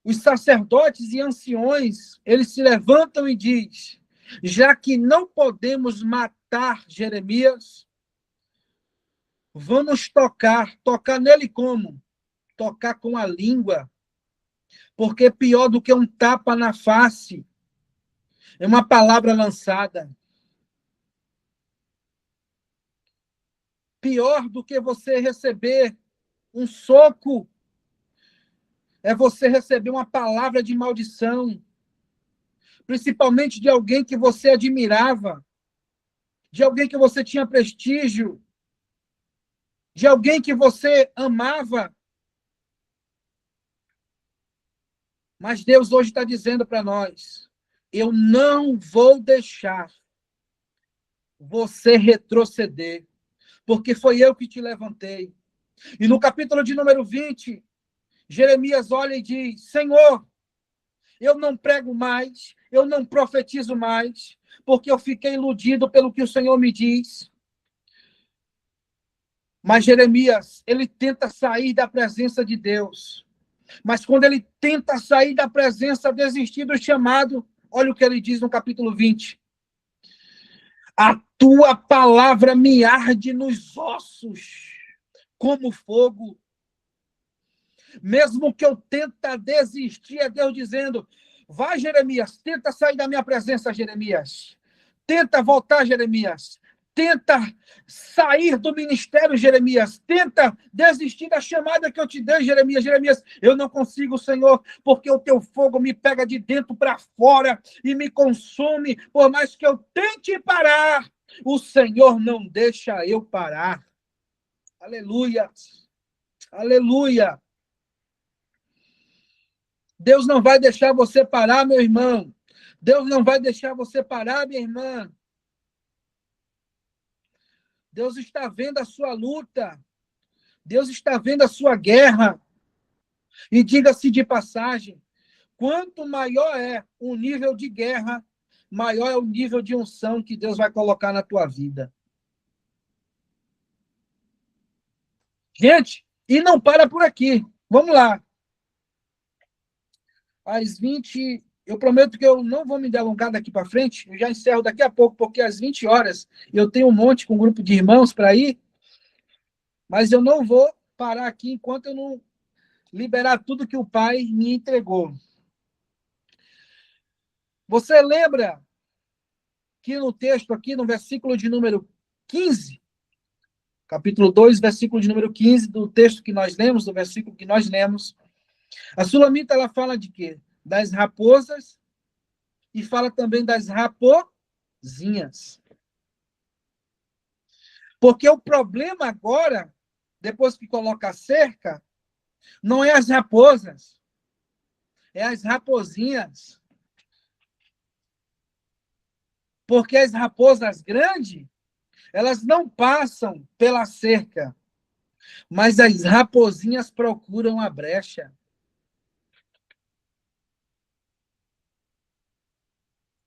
os sacerdotes e anciões, eles se levantam e dizem: já que não podemos matar Jeremias, vamos tocar nele como? Tocar com a língua, porque pior do que um tapa na face é uma palavra lançada. Pior do que você receber um soco é você receber uma palavra de maldição, principalmente de alguém que você admirava, de alguém que você tinha prestígio, de alguém que você amava. Mas Deus hoje está dizendo para nós: eu não vou deixar você retroceder, porque foi eu que te levantei. E no capítulo de número 20, Jeremias olha e diz: Senhor, eu não prego mais, eu não profetizo mais, porque eu fiquei iludido pelo que o Senhor me diz. Mas Jeremias, ele tenta sair da presença de Deus. Mas quando ele tenta sair da presença, desistir do chamado, olha o que ele diz no capítulo 20. A tua palavra me arde nos ossos, como fogo. Mesmo que eu tenta desistir, é Deus dizendo: vai, Jeremias, tenta sair da minha presença, Jeremias. Tenta voltar, Jeremias. Tenta sair do ministério, Jeremias. Tenta desistir da chamada que eu te dei, Jeremias. Jeremias, eu não consigo, Senhor, porque o teu fogo me pega de dentro para fora e me consome. Por mais que eu tente parar, o Senhor não deixa eu parar. Aleluia. Aleluia. Deus não vai deixar você parar, meu irmão. Deus não vai deixar você parar, minha irmã. Deus está vendo a sua luta. Deus está vendo a sua guerra. E diga-se de passagem, quanto maior é o nível de guerra, maior é o nível de unção que Deus vai colocar na tua vida. Gente, e não para por aqui. Vamos lá. Às 20, eu prometo que eu não vou me delongar daqui para frente, eu já encerro daqui a pouco, porque às 20 horas eu tenho um monte com um grupo de irmãos para ir, mas eu não vou parar aqui enquanto eu não liberar tudo que o Pai me entregou. Você lembra que no texto aqui, no versículo de número 15, capítulo 2, versículo de número 15, do texto que nós lemos, do versículo que nós lemos, a Sulamita, ela fala de quê? Das raposas e fala também das raposinhas. Porque o problema agora, depois que coloca a cerca, não é as raposas, é as raposinhas. Porque as raposas grandes, elas não passam pela cerca, mas as raposinhas procuram a brecha.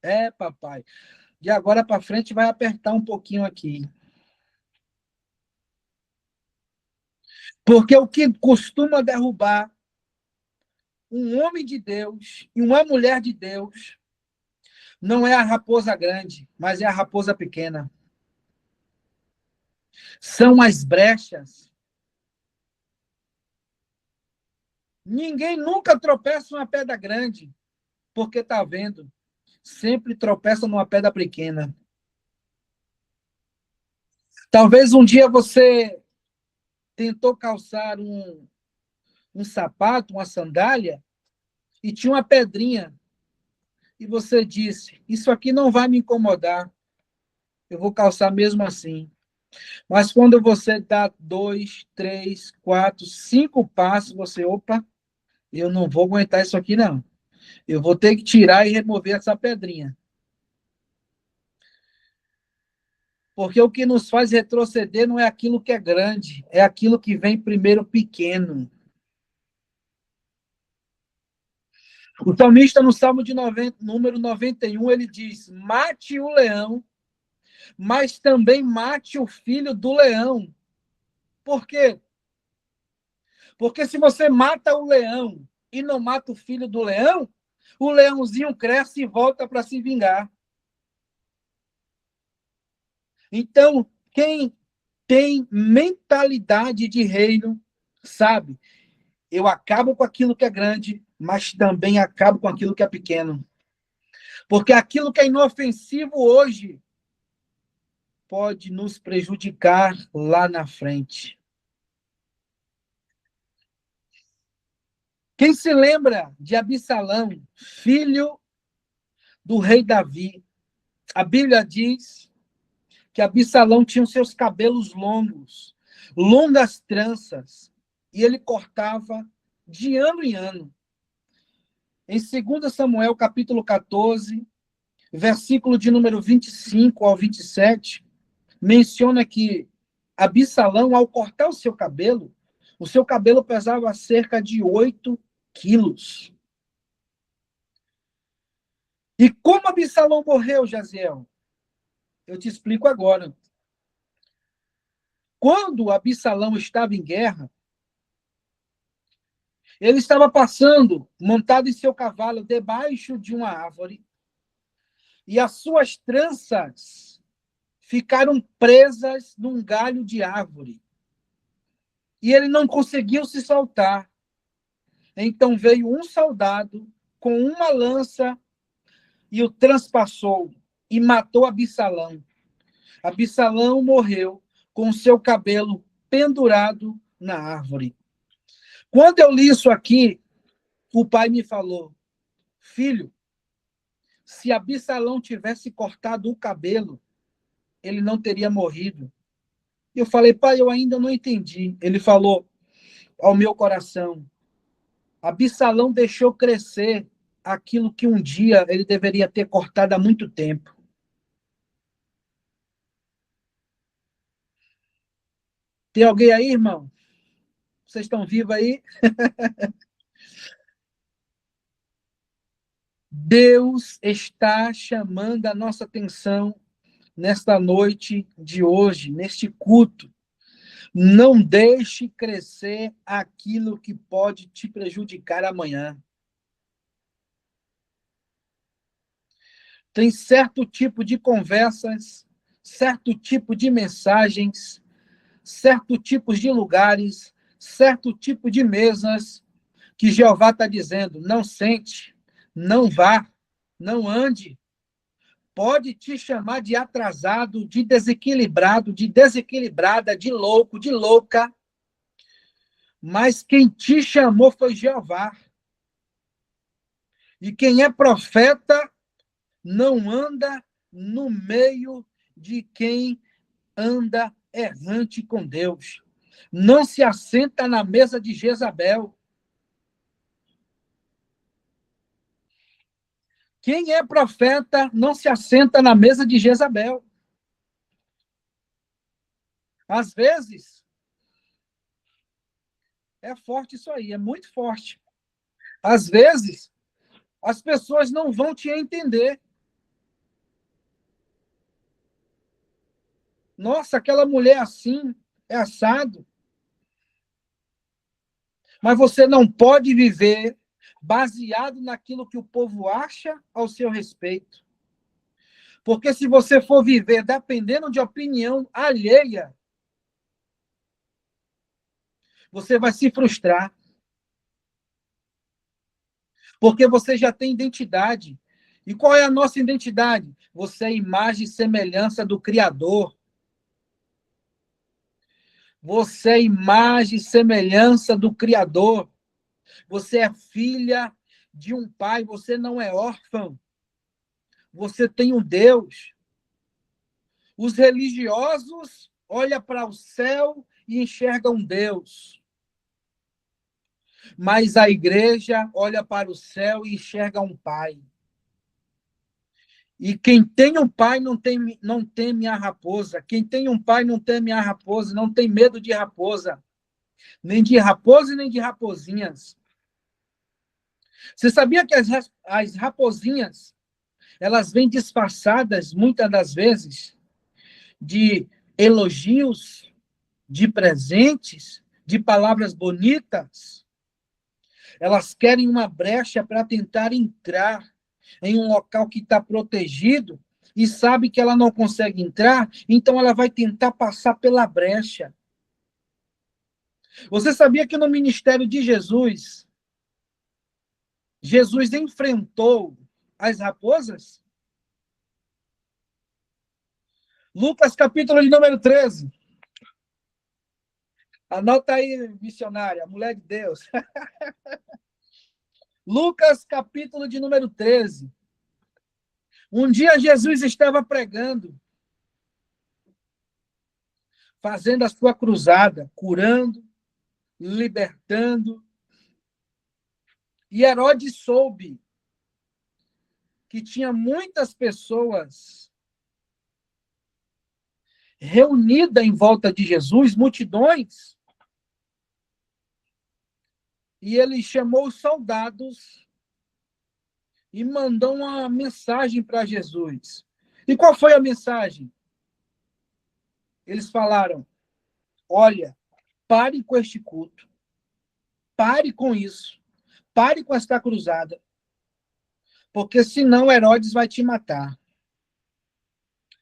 É, papai. De agora para frente vai apertar um pouquinho aqui. Porque o que costuma derrubar um homem de Deus e uma mulher de Deus não é a raposa grande, mas é a raposa pequena. São as brechas. Ninguém nunca tropeça numa pedra grande, porque está vendo. Sempre tropeça numa pedra pequena. Talvez um dia você tentou calçar um sapato, uma sandália, e tinha uma pedrinha e você disse, isso aqui não vai me incomodar, eu vou calçar mesmo assim. Mas quando você dá 2, 3, 4, 5 passos, você, opa, eu não vou aguentar isso aqui, não. Eu vou ter que tirar e remover essa pedrinha. Porque o que nos faz retroceder não é aquilo que é grande, é aquilo que vem primeiro pequeno. O salmista, no Salmo de número 91, ele diz, mate o leão, mas também mate o filho do leão. Por quê? Porque se você mata o leão e não mata o filho do leão, o leãozinho cresce e volta para se vingar. Então, quem tem mentalidade de reino, sabe? Eu acabo com aquilo que é grande, mas também acabo com aquilo que é pequeno. Porque aquilo que é inofensivo hoje pode nos prejudicar lá na frente. Quem se lembra de Absalão, filho do rei Davi? A Bíblia diz que Absalão tinha os seus cabelos longos, longas tranças, e ele cortava de ano em ano. Em 2 Samuel, capítulo 14, versículo de número 25 ao 27, menciona que Absalão, ao cortar o seu cabelo pesava cerca de 8 quilos. E como Absalão morreu, Jaziel? Eu te explico agora. Quando Absalão estava em guerra, ele estava passando, montado em seu cavalo, debaixo de uma árvore, e as suas tranças ficaram presas num galho de árvore. E ele não conseguiu se soltar. Então veio um soldado com uma lança e o transpassou e matou Absalão. Absalão morreu com seu cabelo pendurado na árvore. Quando eu li isso aqui, o pai me falou, filho, se Absalão tivesse cortado o cabelo, ele não teria morrido. Eu falei, pai, eu ainda não entendi. Ele falou ao meu coração, Absalão deixou crescer aquilo que um dia ele deveria ter cortado há muito tempo. Tem alguém aí, irmão? Vocês estão vivos aí? Deus está chamando a nossa atenção nesta noite de hoje, neste culto. Não deixe crescer aquilo que pode te prejudicar amanhã. Tem certo tipo de conversas, certo tipo de mensagens, certo tipo de lugares, certo tipo de mesas que Jeová está dizendo, não sente, não vá, não ande. Pode te chamar de atrasado, de desequilibrado, de desequilibrada, de louco, de louca. Mas quem te chamou foi Jeová. E quem é profeta não anda no meio de quem anda errante com Deus. Não se assenta na mesa de Jezabel. Quem é profeta não se assenta na mesa de Jezabel. Às vezes, é forte isso aí, é muito forte. Às vezes, as pessoas não vão te entender. Nossa, aquela mulher assim, é assado. Mas você não pode viver baseado naquilo que o povo acha ao seu respeito. Porque se você for viver dependendo de opinião alheia, você vai se frustrar. Porque você já tem identidade. E qual é a nossa identidade? Você é imagem e semelhança do Criador. Você é imagem e semelhança do Criador. Você é filha de um pai, você não é órfão. você tem um Deus. Os religiosos olham para o céu e enxergam um Deus. Mas a igreja olha para o céu e enxerga um Pai. E quem tem um pai não teme a raposa. Quem tem um pai não teme a raposa, não tem medo de raposa. Nem de raposa e nem de raposinhas. Você sabia que as raposinhas, elas vêm disfarçadas, muitas das vezes, de elogios, de presentes, de palavras bonitas? Elas querem uma brecha para tentar entrar em um local que está protegido e sabe que ela não consegue entrar, então ela vai tentar passar pela brecha. Você sabia que no ministério de Jesus, Jesus enfrentou as raposas? Lucas, capítulo de número 13. Anota aí, missionária, mulher de Deus. Lucas, capítulo de número 13. Um dia Jesus estava pregando, fazendo a sua cruzada, curando, libertando. E Herodes soube que tinha muitas pessoas reunidas em volta de Jesus, multidões. E ele chamou os soldados e mandou uma mensagem para Jesus. E qual foi a mensagem? Eles falaram: olha, pare com este culto, pare com isso, pare com esta cruzada, porque senão Herodes vai te matar.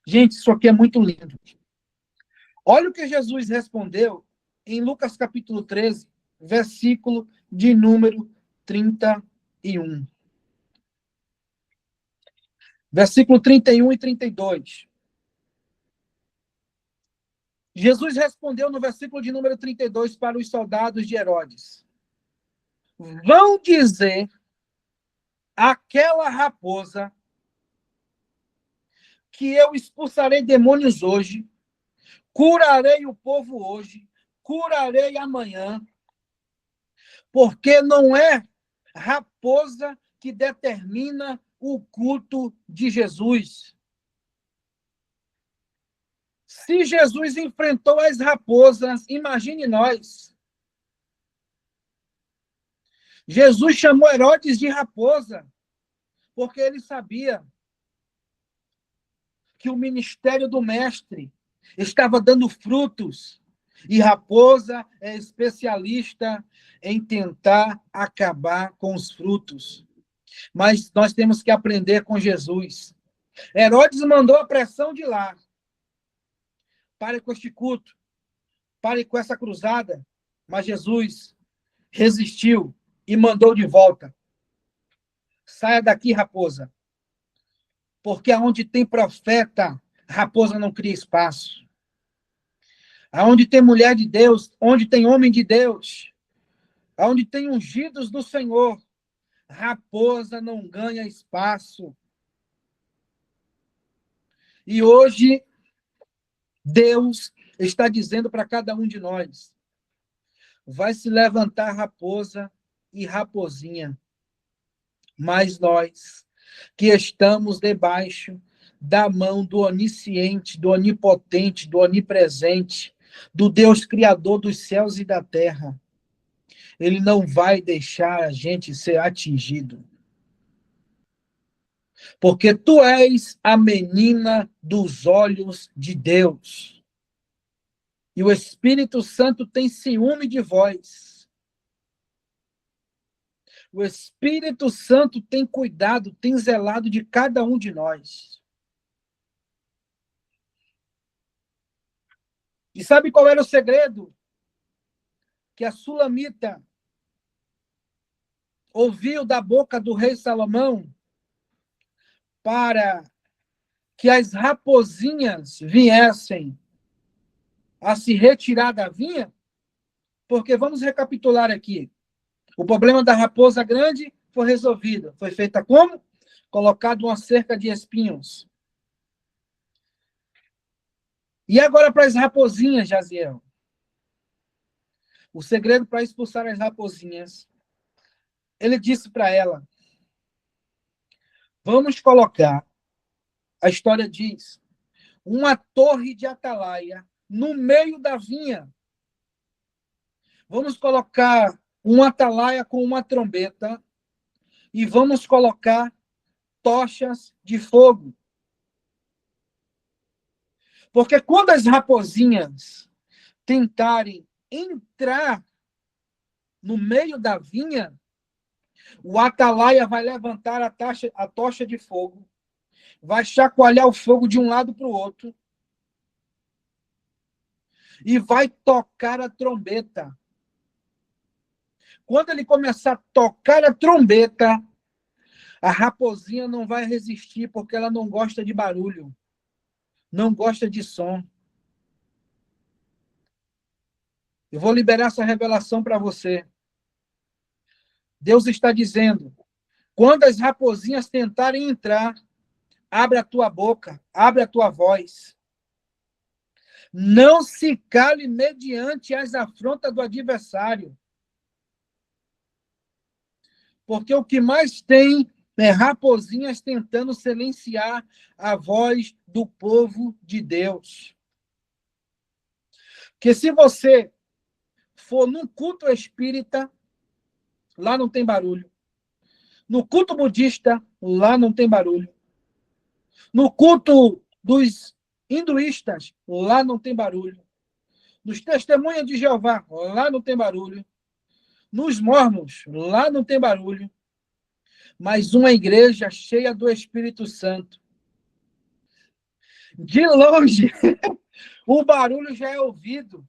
Gente, isso aqui é muito lindo. Olha o que Jesus respondeu em Lucas capítulo 13, versículo de número 31. Versículo 31 e 32. Jesus respondeu no versículo de número 32 para os soldados de Herodes: vão dizer àquela raposa que eu expulsarei demônios hoje, curarei o povo hoje, curarei amanhã, porque não é raposa que determina o culto de Jesus. Se Jesus enfrentou as raposas, imagine nós. Jesus chamou Herodes de raposa, porque ele sabia que o ministério do mestre estava dando frutos, e raposa é especialista em tentar acabar com os frutos. Mas nós temos que aprender com Jesus. Herodes mandou a pressão de lá. Pare com este culto, pare com essa cruzada. Mas Jesus resistiu e mandou de volta: saia daqui, raposa. Porque aonde tem profeta, raposa não cria espaço. Aonde tem mulher de Deus, onde tem homem de Deus, aonde tem ungidos do Senhor, raposa não ganha espaço. E hoje, Deus está dizendo para cada um de nós: vai se levantar raposa e raposinha. Mas nós, que estamos debaixo da mão do onisciente, do onipotente, do onipresente, do Deus Criador dos céus e da terra, Ele não vai deixar a gente ser atingido. Porque tu és a menina dos olhos de Deus. E o Espírito Santo tem ciúme de vós. O Espírito Santo tem cuidado, tem zelado de cada um de nós. E sabe qual era o segredo? Que a Sulamita ouviu da boca do rei Salomão para que as raposinhas viessem a se retirar da vinha? Porque vamos recapitular aqui. O problema da raposa grande foi resolvido. Foi feita como? colocado uma cerca de espinhos. E agora para as raposinhas, Jaziel. O segredo para expulsar as raposinhas, ele disse para ela, vamos colocar, a história diz, uma torre de atalaia no meio da vinha. Vamos colocar um atalaia com uma trombeta e vamos colocar tochas de fogo. Porque quando as raposinhas tentarem entrar no meio da vinha, o atalaia vai levantar a tocha de fogo, vai chacoalhar o fogo de um lado para o outro e vai tocar a trombeta. Quando ele começar a tocar a trombeta, a raposinha não vai resistir, porque ela não gosta de barulho, não gosta de som. Eu vou liberar essa revelação para você. Deus está dizendo, quando as raposinhas tentarem entrar, abre a tua boca, abre a tua voz. Não se cale mediante as afrontas do adversário. Porque o que mais tem é raposinhas tentando silenciar a voz do povo de Deus. Porque se você for num culto espírita, lá não tem barulho. No culto budista, lá não tem barulho. No culto dos hinduístas, lá não tem barulho. Nos testemunhas de Jeová, lá não tem barulho. Nos mormons, lá não tem barulho. Mas uma igreja cheia do Espírito Santo. De longe, o barulho já é ouvido.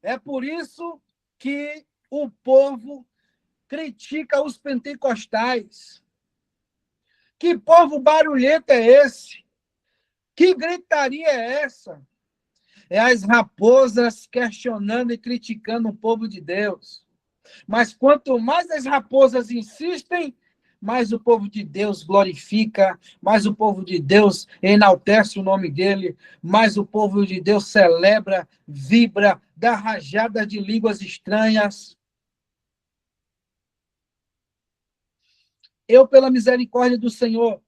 É por isso que o povo critica os pentecostais. Que povo barulhento é esse? Que gritaria é essa? É as raposas questionando e criticando o povo de Deus. Mas quanto mais as raposas insistem, mais o povo de Deus glorifica, mais o povo de Deus enaltece o nome dele, mais o povo de Deus celebra, vibra, dá rajadas de línguas estranhas. Eu, pela misericórdia do Senhor,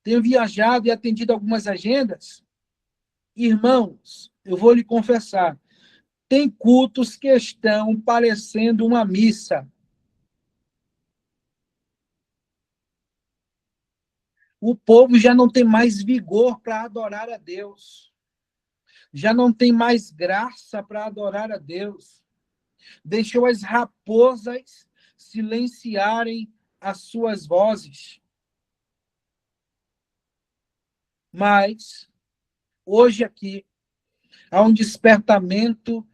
tenho viajado e atendido algumas agendas. Irmãos, eu vou lhe confessar, tem cultos que estão parecendo uma missa. O povo já não tem mais vigor para adorar a Deus. Já não tem mais graça para adorar a Deus. Deixou as raposas silenciarem as suas vozes. Mas, hoje aqui, há um despertamento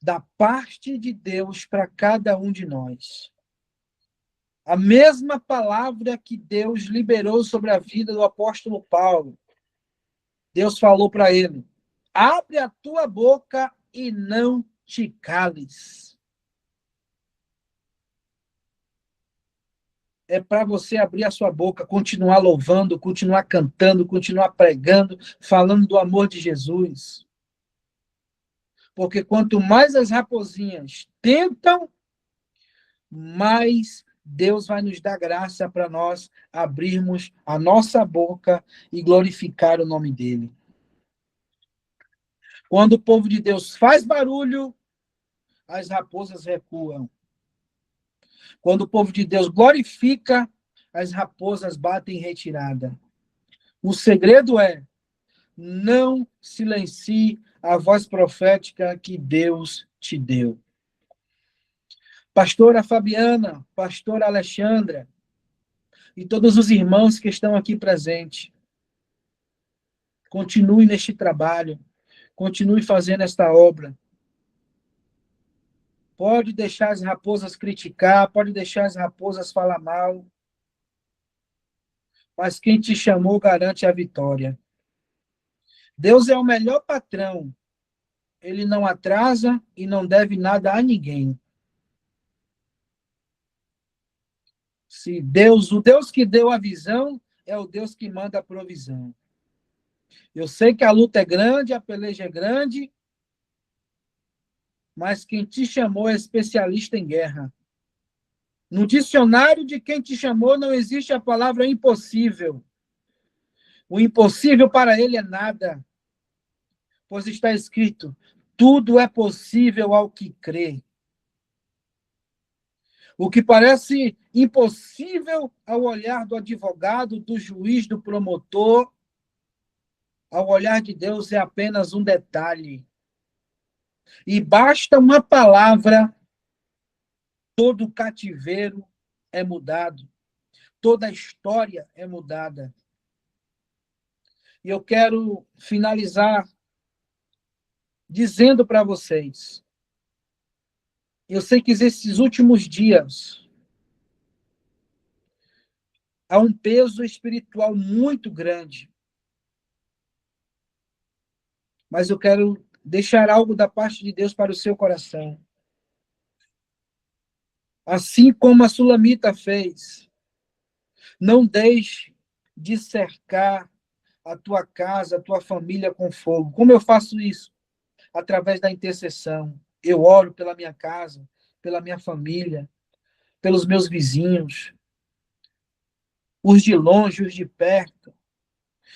da parte de Deus para cada um de nós. A mesma palavra que Deus liberou sobre a vida do apóstolo Paulo. Deus falou para ele, abre a tua boca e não te cales. É para você abrir a sua boca, continuar louvando, continuar cantando, continuar pregando, falando do amor de Jesus. Porque quanto mais as raposinhas tentam, mais Deus vai nos dar graça para nós abrirmos a nossa boca e glorificar o nome dele. Quando o povo de Deus faz barulho, as raposas recuam. Quando o povo de Deus glorifica, as raposas batem em retirada. O segredo é não silencie a voz profética que Deus te deu. Pastora Fabiana, pastora Alexandra e todos os irmãos que estão aqui presentes, continue neste trabalho, continue fazendo esta obra. Pode deixar as raposas criticar, pode deixar as raposas falar mal, mas quem te chamou garante a vitória. Deus é o melhor patrão. Ele não atrasa e não deve nada a ninguém. Se Deus, o Deus que deu a visão, é o Deus que manda a provisão. Eu sei que a luta é grande, a peleja é grande, mas quem te chamou é especialista em guerra. No dicionário de quem te chamou não existe a palavra impossível. O impossível para ele é nada, pois está escrito: tudo é possível ao que crê. O que parece impossível ao olhar do advogado, do juiz, do promotor, ao olhar de Deus é apenas um detalhe. E basta uma palavra, todo o cativeiro é mudado, toda a história é mudada. E eu quero finalizar dizendo para vocês, eu sei que esses últimos dias há um peso espiritual muito grande, mas eu quero deixar algo da parte de Deus para o seu coração. Assim como a Sulamita fez, não deixe de cercar a tua casa, a tua família com fogo. Como eu faço isso? Através da intercessão. Eu oro pela minha casa, pela minha família, pelos meus vizinhos, os de longe, os de perto.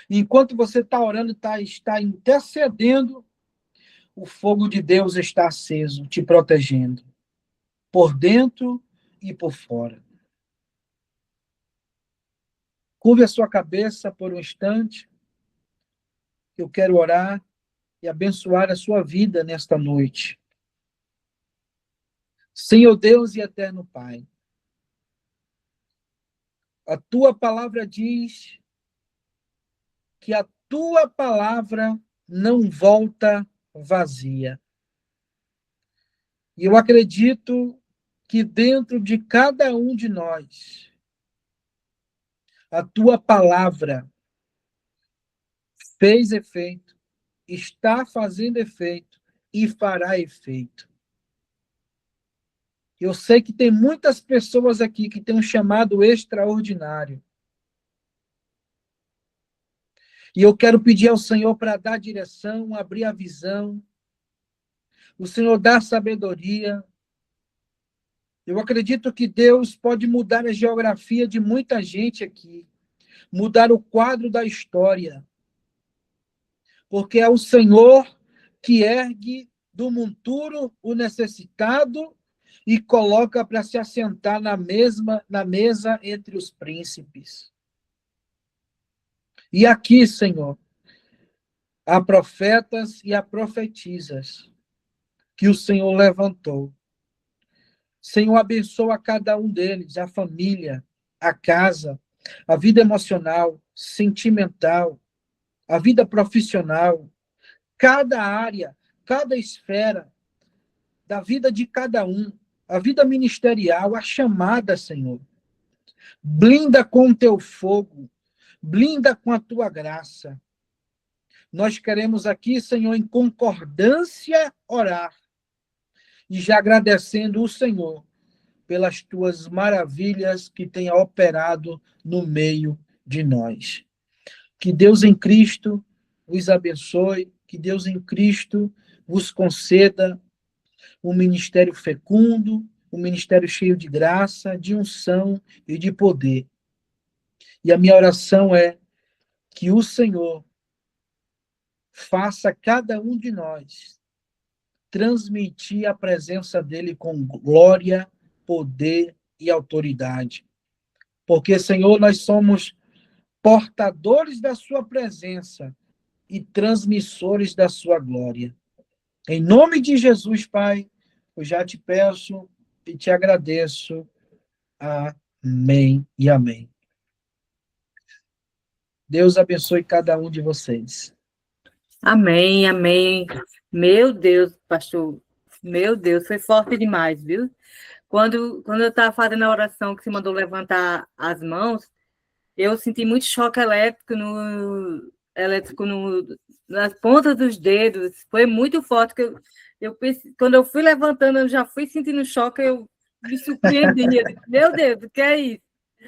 E enquanto você está orando, está intercedendo, o fogo de Deus está aceso, te protegendo, por dentro e por fora. Curve a sua cabeça por um instante. Eu quero orar e abençoar a sua vida nesta noite. Senhor Deus e eterno Pai, a tua palavra diz que a tua palavra não volta vazia. E eu acredito que dentro de cada um de nós, a tua palavra fez efeito, está fazendo efeito e fará efeito. Eu sei que tem muitas pessoas aqui que têm um chamado extraordinário. E eu quero pedir ao Senhor para dar direção, abrir a visão. O Senhor dá sabedoria. Eu acredito que Deus pode mudar a geografia de muita gente aqui. Mudar o quadro da história. Porque é o Senhor que ergue do monturo o necessitado e coloca para se assentar na mesa entre os príncipes. E aqui, Senhor, há profetas e há profetisas que o Senhor levantou. Senhor, abençoa cada um deles, a família, a casa, a vida emocional, sentimental, a vida profissional, cada área, cada esfera da vida de cada um, a vida ministerial, a chamada, Senhor. Blinda com o teu fogo, blinda com a tua graça. Nós queremos aqui, Senhor, em concordância, orar. E já agradecendo o Senhor pelas tuas maravilhas que tem operado no meio de nós. Que Deus em Cristo vos abençoe, que Deus em Cristo vos conceda um ministério fecundo, um ministério cheio de graça, de unção e de poder. E a minha oração é que o Senhor faça cada um de nós transmitir a presença dele com glória, poder e autoridade. Porque, Senhor, nós somos portadores da sua presença e transmissores da sua glória. Em nome de Jesus, Pai, eu já te peço e te agradeço. Amém e amém. Deus abençoe cada um de vocês. Amém, amém. Meu Deus, pastor, meu Deus, foi forte demais, viu? Quando eu estava fazendo a oração que você mandou levantar as mãos, eu senti muito choque nas pontas dos dedos. Foi muito forte. Quando eu fui levantando, eu já fui sentindo choque, eu me surpreendi. Eu disse, meu Deus, o que é isso?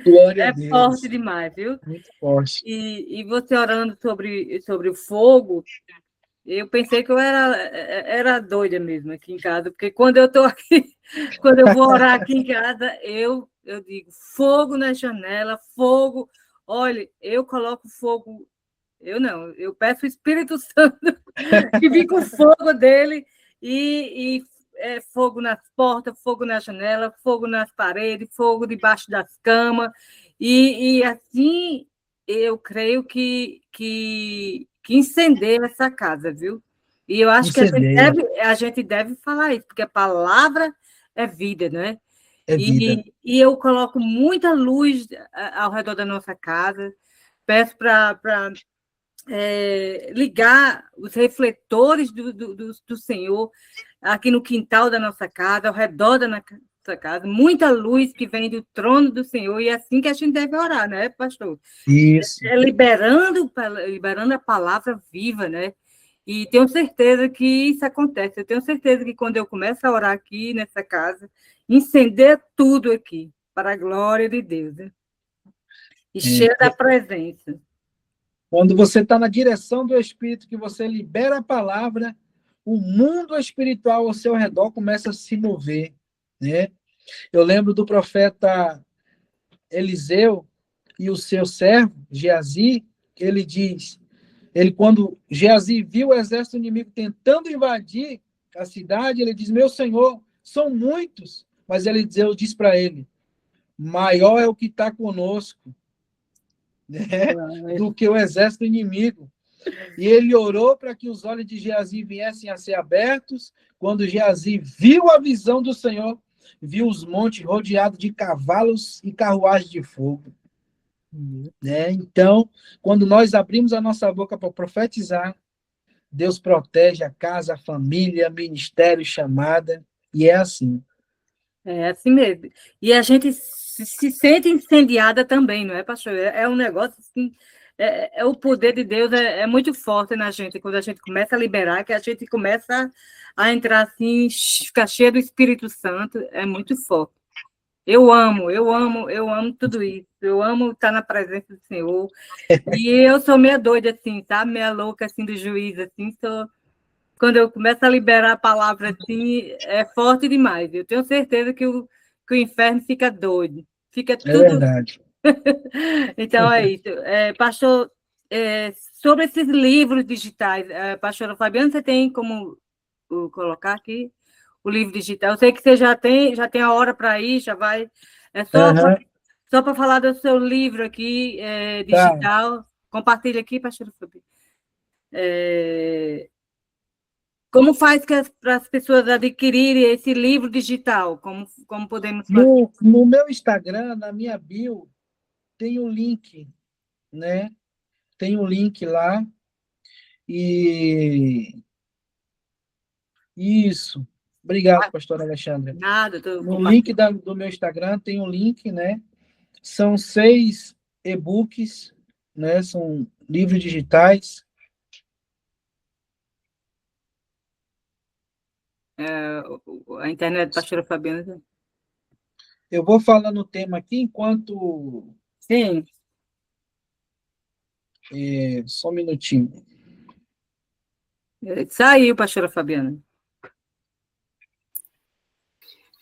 Glória a É forte Deus. demais, viu? Muito forte. E você orando sobre o fogo, eu pensei que eu era doida mesmo aqui em casa, porque quando eu estou aqui, quando eu vou orar aqui em casa, eu digo fogo na janela, fogo. Olha, eu coloco fogo, eu não, eu peço o Espírito Santo que vem com o fogo dele e fogo nas portas, fogo na janela, fogo nas paredes, fogo debaixo das camas, e assim eu creio que incendeia essa casa, viu? E eu acho que Incendeia. a gente deve falar isso, porque a palavra é vida, né? É vida. E eu coloco muita luz ao redor da nossa casa, peço para ligar os refletores do Senhor aqui no quintal da nossa casa, ao redor da nossa casa, muita luz que vem do trono do Senhor, e é assim que a gente deve orar, né, pastor? Isso. Liberando a palavra viva, né? E tenho certeza que isso acontece. Eu tenho certeza que quando eu começo a orar aqui nessa casa, incendeia tudo aqui, para a glória de Deus, né? E cheia da presença. Quando você está na direção do Espírito, que você libera a palavra, o mundo espiritual ao seu redor começa a se mover, né? Eu lembro do profeta Eliseu e o seu servo, Geazi, que ele diz, quando Geazi viu o exército inimigo tentando invadir a cidade, ele diz, meu senhor, são muitos, mas Eliseu diz para ele, maior é o que está conosco, né, do que o exército inimigo. E ele orou para que os olhos de Geazi viessem a ser abertos. Quando Geazi viu a visão do Senhor, viu os montes rodeados de cavalos e carruagens de fogo. Né? Então, quando nós abrimos a nossa boca para profetizar, Deus protege a casa, a família, ministério, chamada, e é assim. É assim mesmo. E a gente se sente incendiada também, não é, pastor? É um negócio assim, o poder de Deus é muito forte na gente, quando a gente começa a liberar, que a gente começa a entrar assim, ficar cheio do Espírito Santo, é muito forte. Eu amo tudo isso. Eu amo estar na presença do Senhor. E eu sou meia doida, assim, tá? Meia louca, assim, do juiz, assim, quando eu começo a liberar a palavra assim, é forte demais. Eu tenho certeza que o inferno fica doido. Fica É tudo. verdade. Então, é isso. Pastor, sobre esses livros digitais, pastora Fabiana, você tem como colocar aqui o livro digital? Eu sei que você já tem a hora para ir, já vai. É só para falar do seu livro aqui, Tá. digital. Compartilha aqui, pastora Fabiana. Como faz para as pessoas adquirirem esse livro digital? Como podemos fazer? No meu Instagram, na minha bio, tem o link, né? Tem o link lá. E isso. Obrigado, pastor Alexandre. Nada, estou No link compartilhando. do meu Instagram tem um link, né? São 6 e-books, né? São livros digitais. A internet, pastora Fabiana. Eu vou falando o tema aqui enquanto. Sim. Só um minutinho. Saiu, pastora Fabiana.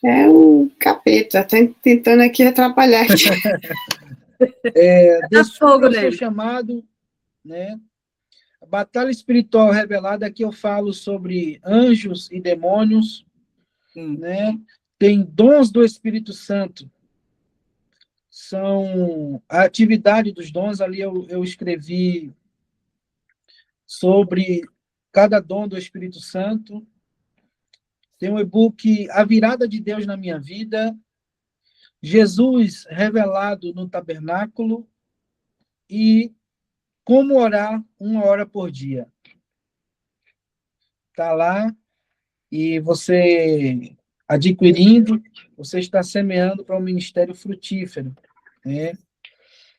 É um capeta, tá tentando aqui atrapalhar. Descubra o seu chamado, né? A batalha espiritual revelada, aqui eu falo sobre anjos e demônios, né? Tem dons do Espírito Santo, são a atividade dos dons, ali eu escrevi sobre cada dom do Espírito Santo. Tem um e-book A Virada de Deus na Minha Vida, Jesus revelado no tabernáculo e Como Orar 1 hora por dia. Está lá e você adquirindo, você está semeando para um ministério frutífero, né?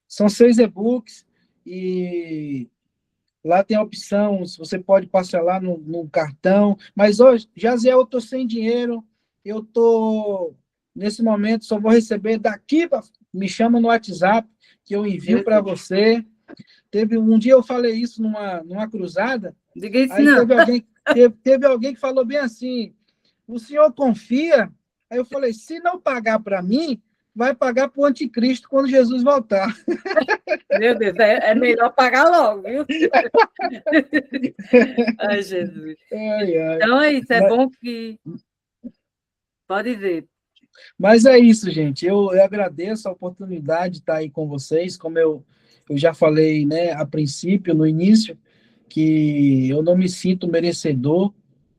São 6 e-books e lá tem a opção, você pode parcelar no cartão, mas hoje, Jaziel, eu estou sem dinheiro, eu estou, nesse momento, só vou receber daqui me chama no WhatsApp, que eu envio para você. Teve um dia eu falei isso numa cruzada, Diga isso aí não. teve alguém que falou bem assim, o senhor confia? Aí eu falei, se não pagar para mim, vai pagar para o anticristo quando Jesus voltar. Meu Deus, é melhor pagar logo, viu? Ai, Jesus. Ai, ai. Então é isso, é bom que... Pode dizer. Mas é isso, gente. Eu agradeço a oportunidade de estar aí com vocês. Como eu já falei, né, a princípio, no início, que eu não me sinto merecedor,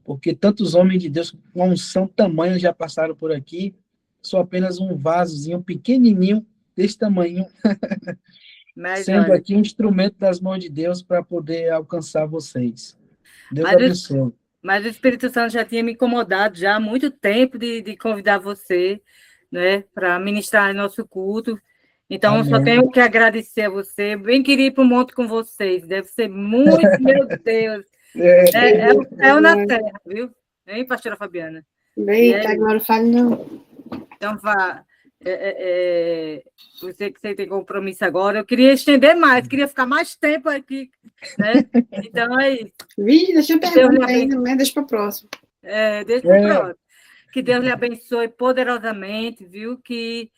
porque tantos homens de Deus com unção tamanho já passaram por aqui. Sou apenas um vasozinho pequenininho, desse tamanho, Mas, sendo olha, aqui um instrumento das mãos de Deus para poder alcançar vocês. Deus mas, abençoe. mas o Espírito Santo já tinha me incomodado já há muito tempo de convidar você, né, para ministrar nosso culto. Então, só Amém. tenho que agradecer a você. Bem queria ir para o monte com vocês. Deve ser muito, meu Deus. É o céu na terra, viu? Hein, pastora Fabiana? Eita, agora fale não. Então, vá. Você que tem compromisso agora, eu queria estender mais, queria ficar mais tempo aqui, né? Então é isso. Deixa eu perguntar ainda, mas deixa para o próximo. Deixa para o próximo. Que Deus lhe abençoe poderosamente, viu? Que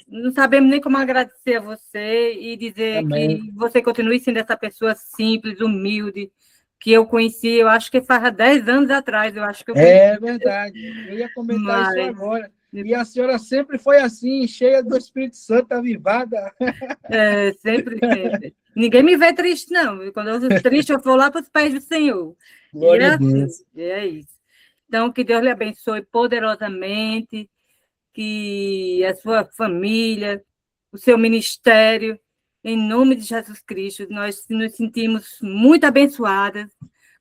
não sabemos nem como agradecer a você e dizer Amém. Que você continue sendo essa pessoa simples, humilde, que eu conheci, eu acho que faz 10 anos atrás, eu acho que eu conheci. É verdade, eu ia comentar isso agora. E a senhora sempre foi assim, cheia do Espírito Santo, avivada. Sempre, sempre. Ninguém me vê triste, não. Quando eu estou triste, eu vou lá para os pés do Senhor. Glória a Deus. É isso. Então, que Deus lhe abençoe poderosamente, que a sua família, o seu ministério, em nome de Jesus Cristo, nós nos sentimos muito abençoadas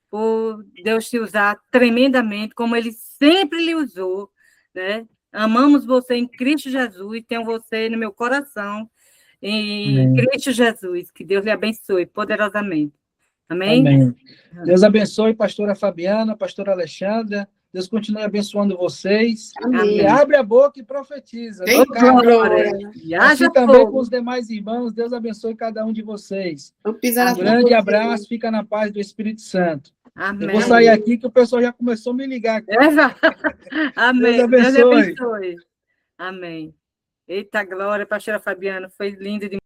por Deus te usar tremendamente, como Ele sempre lhe usou, né? Amamos você em Cristo Jesus, tenho você no meu coração, em Cristo Jesus. Que Deus lhe abençoe poderosamente. Amém? Amém. Deus abençoe, pastora Fabiana, pastora Alexandra. Deus continue abençoando vocês. Amém. E abre a boca e profetiza. E assim também com os demais irmãos. Deus abençoe cada um de vocês. Um grande abraço. Fica na paz do Espírito Santo. Amém. Eu vou sair aqui que o pessoal já começou a me ligar aqui. Amém. Deus abençoe. Amém. Eita glória, pastora Fabiana. Foi lindo demais.